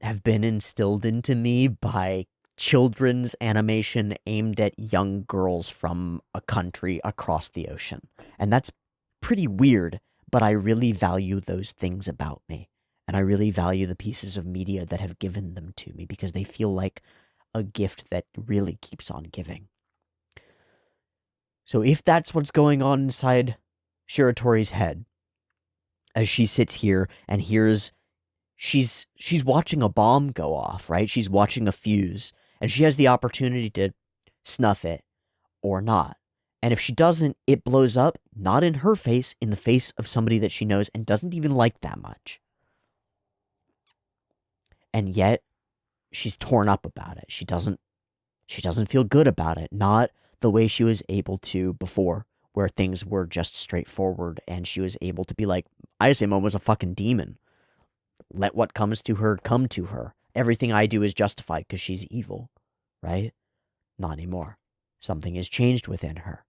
have been instilled into me by children's animation aimed at young girls from a country across the ocean. And that's pretty weird, but I really value those things about me. And I really value the pieces of media that have given them to me because they feel like a gift that really keeps on giving. So if that's what's going on inside Shiratori's head, as she sits here and hears she's watching a bomb go off, right? She's watching a fuse, and she has the opportunity to snuff it or not. And if she doesn't, it blows up, not in her face, in the face of somebody that she knows and doesn't even like that much. And yet, she's torn up about it. She doesn't feel good about it. Not the way she was able to before, where things were just straightforward and she was able to be like, Momo was a fucking demon. Let what comes to her come to her. Everything I do is justified because she's evil, right? Not anymore. Something has changed within her.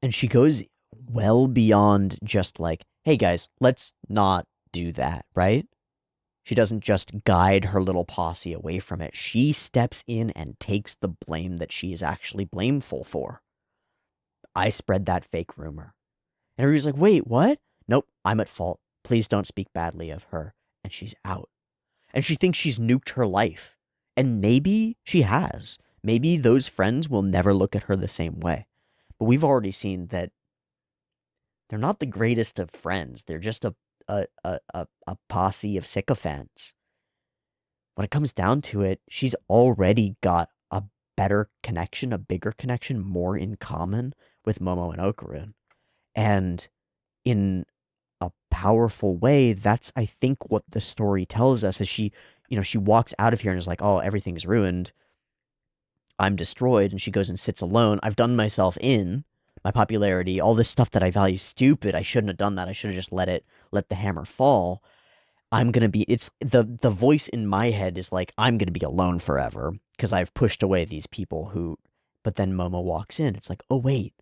And she goes well beyond just like, hey guys, let's not do that, right? She doesn't just guide her little posse away from it. She steps in and takes the blame that she is actually blameful for. I spread that fake rumor. And everybody's like, wait, what? Nope, I'm at fault. Please don't speak badly of her. And she's out. And she thinks she's nuked her life. And maybe she has. Maybe those friends will never look at her the same way. But we've already seen that they're not the greatest of friends. They're just a posse of sycophants. When it comes down to it, she's already got a better connection, a bigger connection, more in common with Momo and Okarun. And in a powerful way, that's, I think, what the story tells us as she, she walks out of here and is like, oh, everything's ruined. I'm destroyed. And she goes and sits alone. I've done myself in. My popularity, all this stuff that I value, stupid. I shouldn't have done that. I should have just let the hammer fall. I'm gonna be. It's the voice in my head is like, I'm gonna be alone forever because I've pushed away these people who. But then Momo walks in. It's like, oh wait,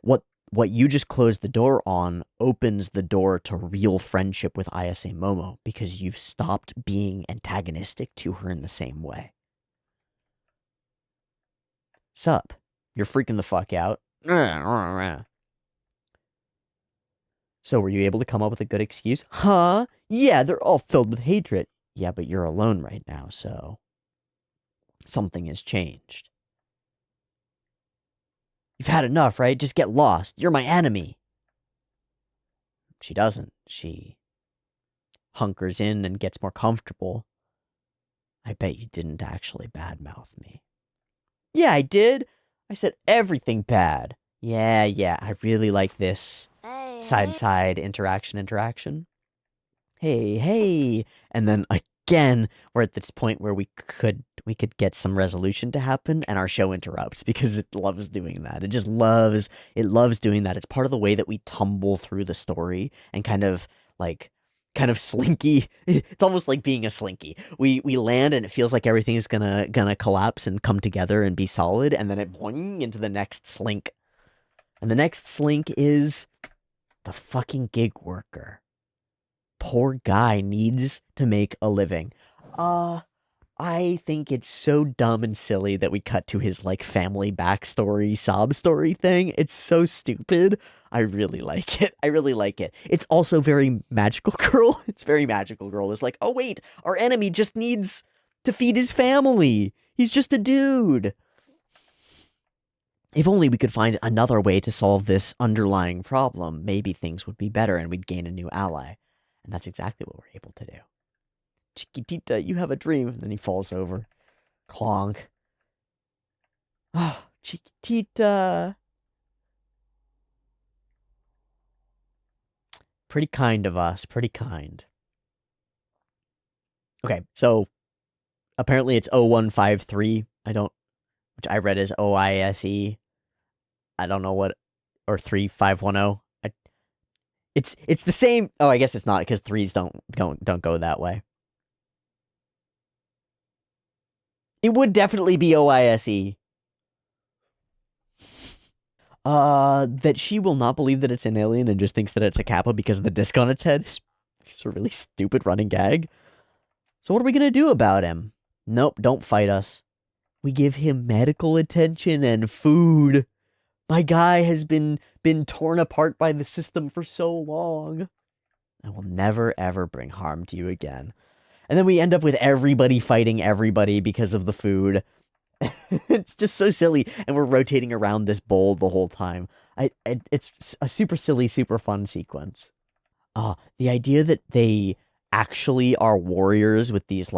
what you just closed the door on opens the door to real friendship with Ayase Momo because you've stopped being antagonistic to her in the same way. Sup? You're freaking the fuck out. So were you able to come up with a good excuse? Huh? Yeah, they're all filled with hatred. Yeah, but you're alone right now, so something has changed. You've had enough, right? Just get lost. You're my enemy. She doesn't. She hunkers in and gets more comfortable. I bet you didn't actually badmouth me. Yeah, I did. I said everything bad. Yeah, I really like this side interaction. Hey. And then again, we're at this point where we could get some resolution to happen and our show interrupts because it loves doing that. It loves doing that. It's part of the way that we tumble through the story and kind of slinky. It's almost like being a slinky. We land and it feels like everything is gonna collapse and come together and be solid, and then it boing into the next slink. And the next slink is the fucking gig worker. Poor guy needs to make a living. I think it's so dumb and silly that we cut to his family backstory sob story thing. It's so stupid. I really like it. It's also very magical girl. It's very magical girl. It's like, oh wait, our enemy just needs to feed his family. He's just a dude. If only we could find another way to solve this underlying problem, maybe things would be better and we'd gain a new ally. And that's exactly what we're able to do. Chiquitita, you have a dream. And then he falls over. Clonk. Oh, Chiquitita. Pretty kind of us. Pretty kind. Okay, so apparently it's 0153. Which I read as OISE. I don't know what, or 3510. It's the same. Oh, I guess it's not because threes don't go that way. It would definitely be OISE. That she will not believe that it's an alien and just thinks that it's a Kappa because of the disc on its head. It's a really stupid running gag. So what are we gonna do about him? Nope, don't fight us. We give him medical attention and food. My guy has been torn apart by the system for so long. I will never ever bring harm to you again. And then we end up with everybody fighting everybody because of the food. It's just so silly, and we're rotating around this bowl the whole time. It's a super silly, super fun sequence. The idea that they actually are warriors with these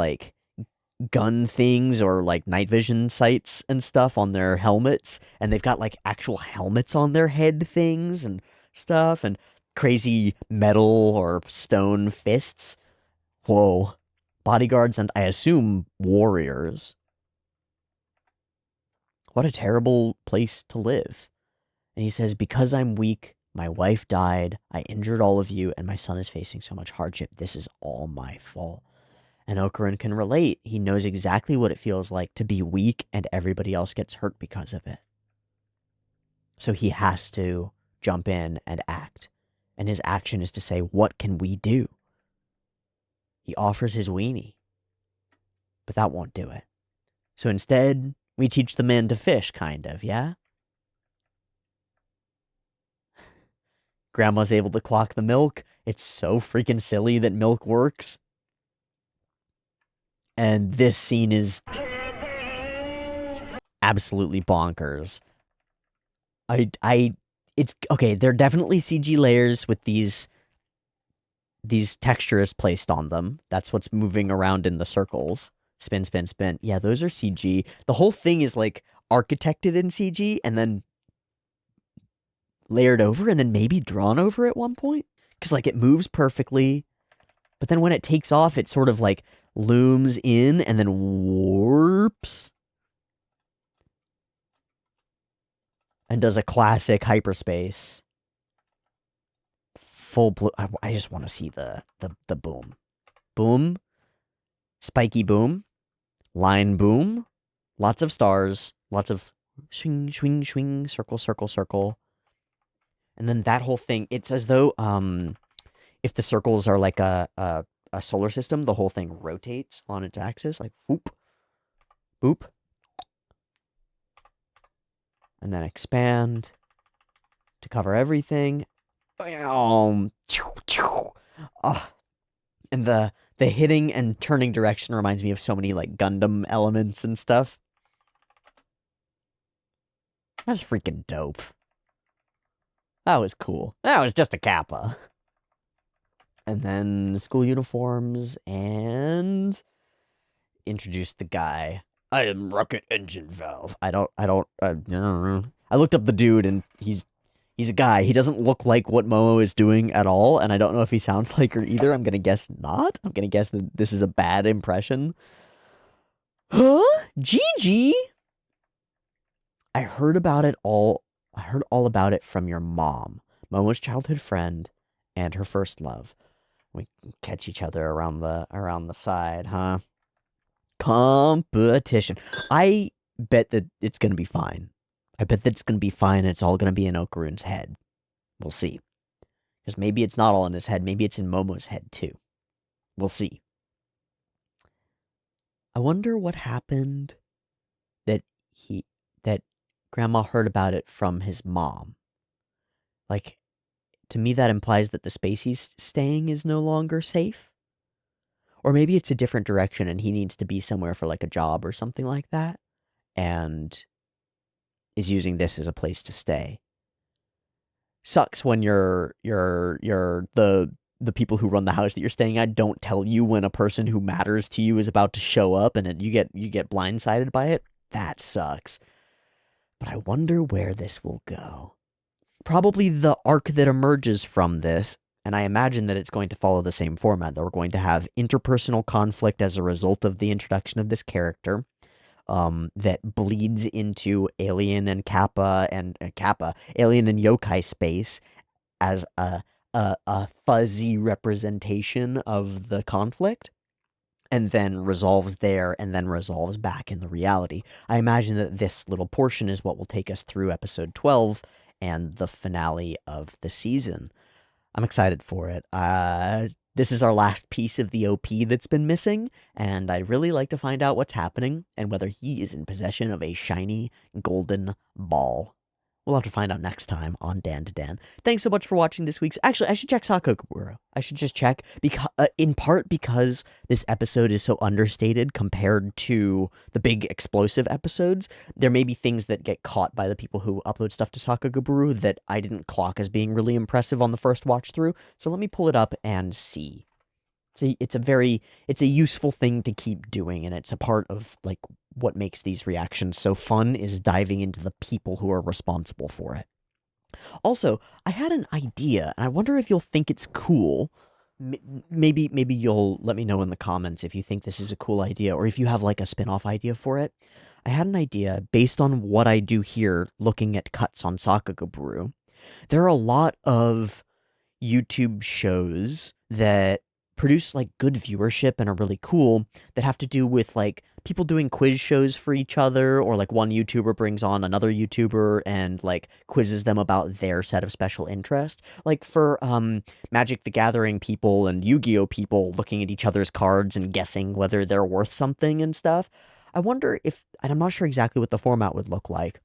gun things or night vision sights and stuff on their helmets, and they've got actual helmets on their head things and stuff, and crazy metal or stone fists. Whoa. Bodyguards and I assume warriors. What a terrible place to live. And he says, because I'm weak, my wife died, I injured all of you, and my son is facing so much hardship. This is all my fault. And Okarun can relate. He knows exactly what it feels like to be weak and everybody else gets hurt because of it. So he has to jump in and act. And his action is to say, what can we do? He offers his weenie. But that won't do it. So instead, we teach the man to fish, kind of, yeah? Grandma's able to clock the milk. It's so freaking silly that milk works. And this scene is absolutely bonkers. It's okay. There are definitely CG layers with these textures placed on them. That's what's moving around in the circles. Spin, spin, spin. Yeah, those are CG. The whole thing is like architected in CG and then layered over and then maybe drawn over at one point. Because like it moves perfectly, but then when it takes off, it sort of like looms in and then warps and does a classic hyperspace. Full blue. I just want to see the boom. Boom. Spiky boom. Line boom. Lots of stars. Lots of swing, swing, swing, circle, circle, circle. And then that whole thing, it's as though if the circles are like a solar system, the whole thing rotates on its axis, like whoop, boop. And then expand to cover everything. And the hitting and turning direction reminds me of so many like Gundam elements and stuff. That's freaking dope. That was cool. That was just a Kappa. And then school uniforms and introduce the guy. I am Rocket Engine Valve. I don't know. I looked up the dude and he's a guy. He doesn't look like what Momo is doing at all, and I don't know if he sounds like her either. I'm gonna guess not. I'm gonna guess that this is a bad impression. Huh? Gigi? I heard about it all. I heard all about it from your mom, Momo's childhood friend, and her first love. We catch each other around the side, huh? Competition. I bet that it's gonna be fine. I bet that it's gonna be fine and it's all gonna be in Okaru's head. We'll see. Because maybe it's not all in his head, maybe it's in Momo's head too. We'll see. I wonder what happened that Grandma heard about it from his mom. Like, to me that implies that the space he's staying is no longer safe. Or maybe it's a different direction and he needs to be somewhere for like a job or something like that. And is using this as a place to stay. Sucks when you're the people who run the house that you're staying at don't tell you when a person who matters to you is about to show up and you get blindsided by it. That sucks. But I wonder where this will go. Probably the arc that emerges from this, and I imagine that it's going to follow the same format, that we're going to have interpersonal conflict as a result of the introduction of this character. That bleeds into Alien and Alien and Yokai space as a fuzzy representation of the conflict, and then resolves there, and then resolves back in the reality. I imagine that this little portion is what will take us through episode 12 and the finale of the season. I'm excited for it. This is our last piece of the OP that's been missing, and I'd really like to find out what's happening and whether he is in possession of a shiny golden ball. We'll have to find out next time on Dandadan. Thanks so much for watching this week's... Actually, I should check Sakakaburo. I should just check, in part because this episode is so understated compared to the big explosive episodes. There may be things that get caught by the people who upload stuff to Sakakaburo that I didn't clock as being really impressive on the first watch through. So let me pull it up and see. It's a useful thing to keep doing, and it's a part of like what makes these reactions so fun is diving into the people who are responsible for it. Also, I had an idea, and I wonder if you'll think it's cool. Maybe you'll let me know in the comments if you think this is a cool idea, or if you have like a spin-off idea for it. I had an idea based on what I do here looking at cuts on Sakakaburo. There are a lot of YouTube shows that produce like good viewership and are really cool that have to do with like people doing quiz shows for each other, or like one YouTuber brings on another YouTuber and like quizzes them about their set of special interest. Like for Magic the Gathering people and Yu-Gi-Oh people looking at each other's cards and guessing whether they're worth something and stuff. I wonder if, and I'm not sure exactly what the format would look like.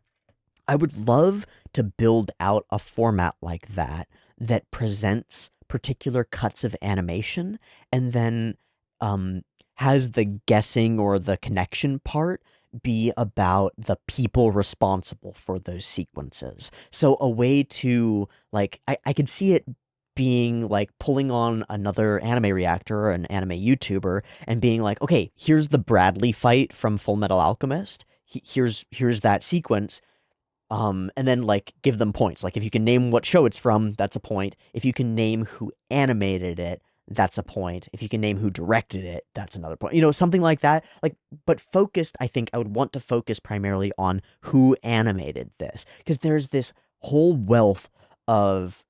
I would love to build out a format like that that presents particular cuts of animation and then um, has the guessing or the connection part be about the people responsible for those sequences. So a way to like I could see it being like pulling on another anime reactor or an anime YouTuber and being like, okay, here's the Bradley fight from Full Metal Alchemist. Here's that sequence. And then like give them points. Like if you can name what show it's from, that's a point. If you can name who animated it, that's a point. If you can name who directed it, that's another point. You know, something like that. Like, but focused, I think I would want to focus primarily on who animated this. Because there's this whole wealth of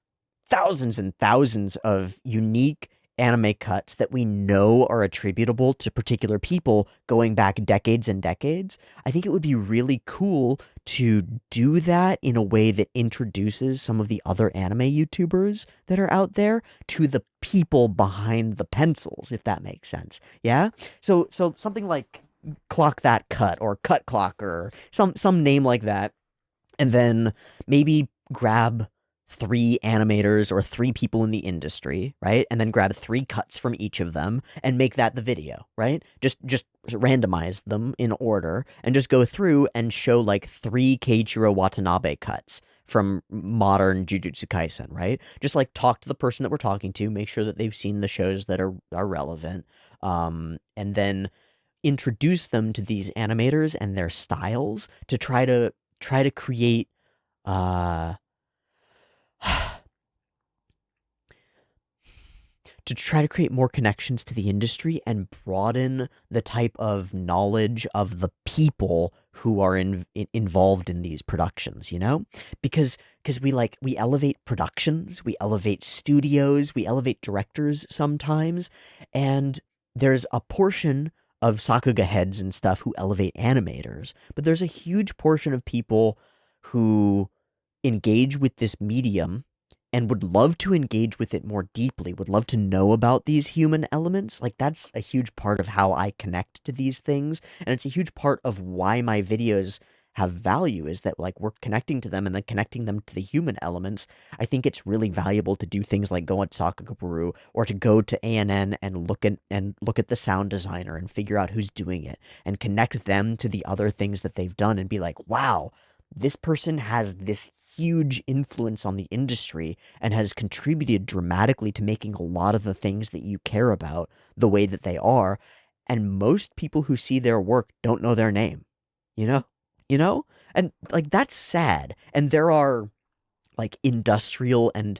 thousands and thousands of unique anime cuts that we know are attributable to particular people going back decades and decades. I think it would be really cool to do that in a way that introduces some of the other anime YouTubers that are out there to the people behind the pencils, if that makes sense. Yeah? So something like Clock That Cut or Cut Clock or some name like that, and then maybe grab three animators or three people in the industry, right? And then grab three cuts from each of them and make that the video, right? Just randomize them in order and just go through and show like three Keiichiro Watanabe cuts from modern Jujutsu Kaisen, right? Just like talk to the person that we're talking to, make sure that they've seen the shows that are relevant, and then introduce them to these animators and their styles to try to create uh to try to create more connections to the industry and broaden the type of knowledge of the people who are involved in these productions, you know? Because we elevate productions, we elevate studios, we elevate directors sometimes, and there's a portion of Sakuga heads and stuff who elevate animators, but there's a huge portion of people who engage with this medium and would love to engage with it more deeply, would love to know about these human elements. Like, that's a huge part of how I connect to these things. And it's a huge part of why my videos have value is that, like, we're connecting to them and then connecting them to the human elements. I think it's really valuable to do things like go on Sakugaburu or to go to ANN and look at the sound designer and figure out who's doing it and connect them to the other things that they've done and be like, wow, this person has this huge influence on the industry and has contributed dramatically to making a lot of the things that you care about the way that they are. And most people who see their work don't know their name, you know? You know? And like that's sad. And there are like industrial and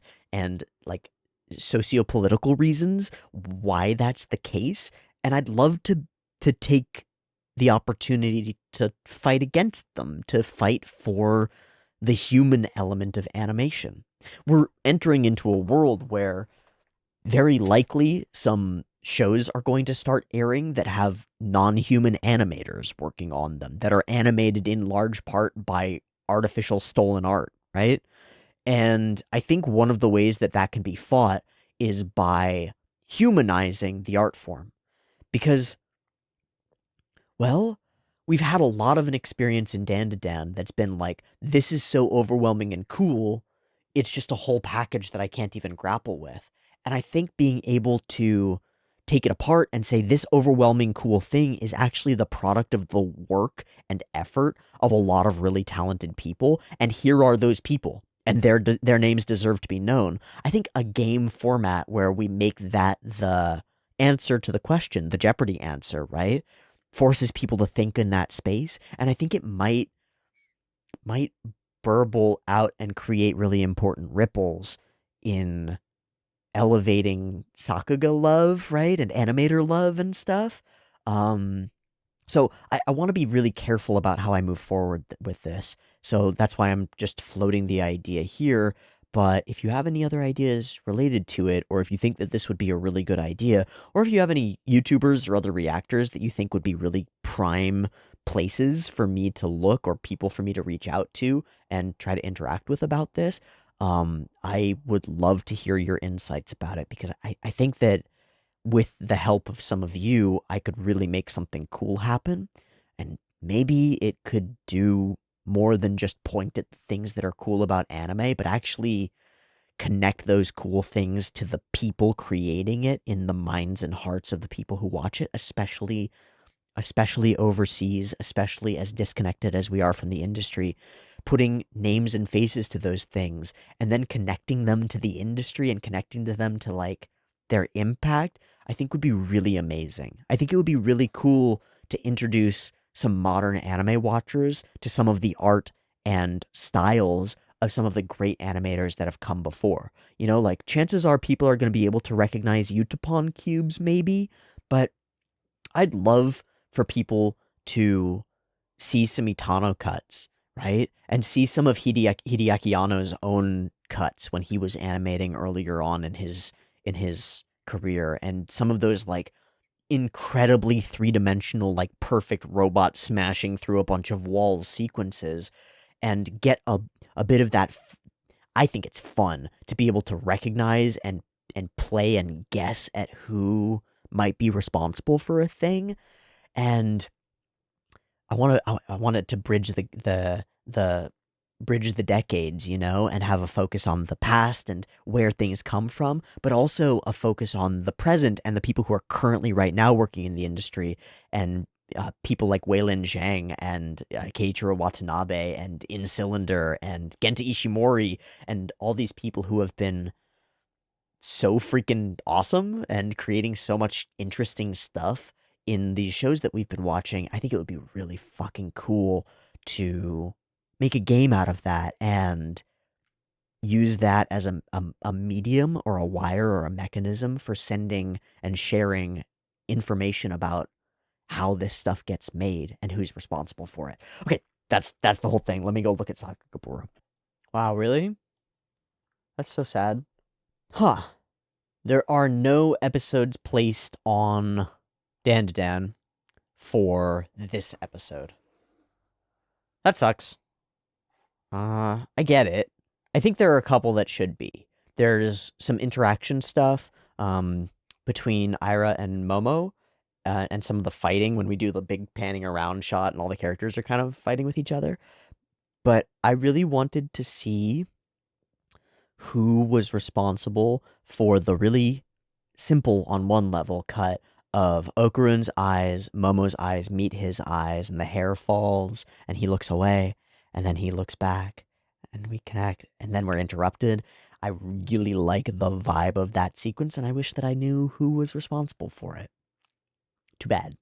like socio-political reasons why that's the case, and I'd love to take the opportunity to fight against them, to fight for the human element of animation. We're entering into a world where very likely some shows are going to start airing that have non-human animators working on them that are animated in large part by artificial stolen art, right? And I think one of the ways that that can be fought is by humanizing the art form. Because, well, we've had a lot of an experience in Dandadan that's been like, this is so overwhelming and cool, it's just a whole package that I can't even grapple with. And I think being able to take it apart and say this overwhelming cool thing is actually the product of the work and effort of a lot of really talented people, and here are those people and their names deserve to be known. I think a game format where we make that the answer to the question, the Jeopardy answer, right? Forces people to think in that space, and I think it might burble out and create really important ripples in elevating Sakuga love, right? And animator love and stuff. Um, so I want to be really careful about how I move forward with this. So that's why I'm just floating the idea here. But if you have any other ideas related to it, or if you think that this would be a really good idea, or if you have any YouTubers or other reactors that you think would be really prime places for me to look or people for me to reach out to and try to interact with about this, I would love to hear your insights about it because I think that with the help of some of you, I could really make something cool happen. And maybe it could do more than just point at things that are cool about anime, but actually connect those cool things to the people creating it in the minds and hearts of the people who watch it, especially overseas, especially as disconnected as we are from the industry, putting names and faces to those things and then connecting them to the industry and connecting to them to like their impact, I think would be really amazing. I think it would be really cool to introduce some modern anime watchers to some of the art and styles of some of the great animators that have come before. You know, like chances are people are going to be able to recognize Utapon cubes maybe, but I'd love for people to see some Itano cuts, right? And see some of Hideaki Anno's own cuts when he was animating earlier on in his career, and some of those like incredibly three-dimensional, like perfect robot smashing through a bunch of walls sequences, and get a bit of that. I think it's fun to be able to recognize and play and guess at who might be responsible for a thing, and I wanted to bridge the bridge the decades, you know, and have a focus on the past and where things come from, but also a focus on the present and the people who are currently right now working in the industry, and people like Weilin Zhang and Keiichiro Watanabe and In Cylinder and Genta Ishimori and all these people who have been so freaking awesome and creating so much interesting stuff in these shows that we've been watching. I think it would be really fucking cool to make a game out of that and use that as a medium or a wire or a mechanism for sending and sharing information about how this stuff gets made and who's responsible for it. Okay, that's the whole thing. Let me go look at Sakakapura. Wow, really? That's so sad. Huh. There are no episodes placed on Dandadan for this episode. That sucks. I get it. I think there are a couple that should be. There's some interaction stuff between Aira and Momo, and some of the fighting when we do the big panning around shot and all the characters are kind of fighting with each other. But I really wanted to see who was responsible for the really simple on one level cut of Okarun's eyes, Momo's eyes meet his eyes, and the hair falls, and he looks away, and then he looks back, and we connect, and then we're interrupted. I really like the vibe of that sequence, and I wish that I knew who was responsible for it. Too bad.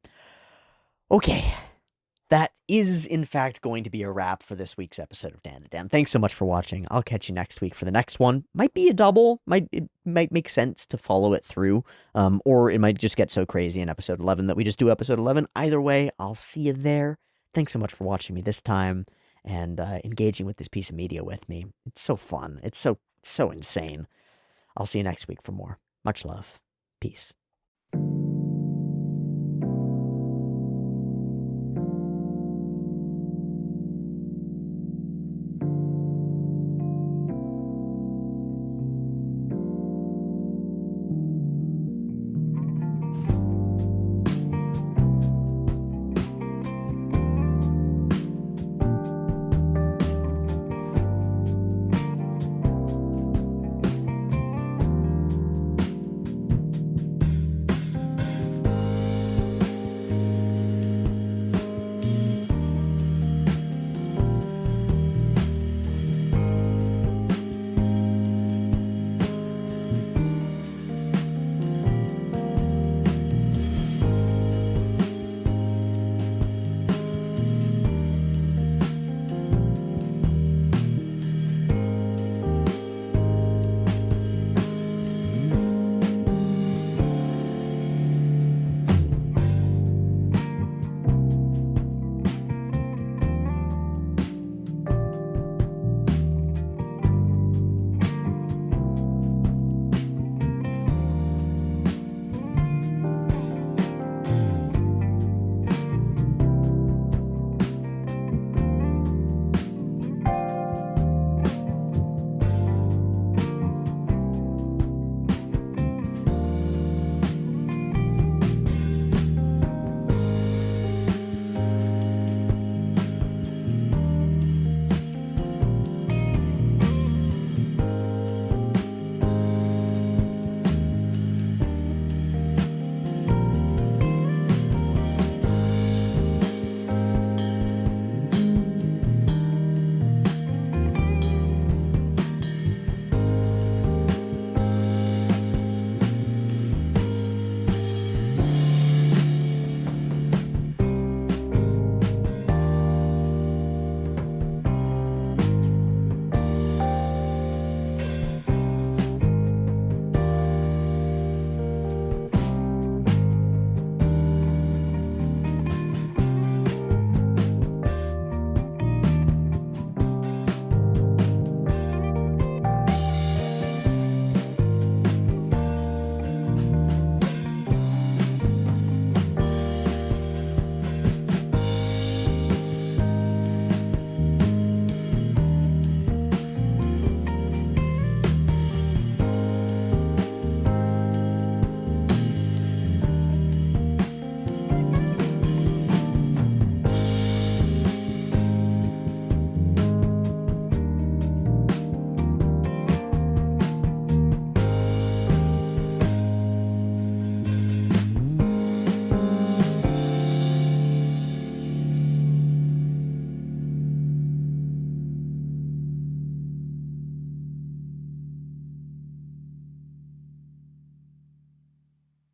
Okay, that is, in fact, going to be a wrap for this week's episode of Dandadan. Thanks so much for watching. I'll catch you next week for the next one. Might be a double. It might make sense to follow it through, or it might just get so crazy in episode 11 that we just do episode 11. Either way, I'll see you there. Thanks so much for watching me this time and engaging with this piece of media with me. It's so fun. It's so insane. I'll see you next week for more. Much love. Peace.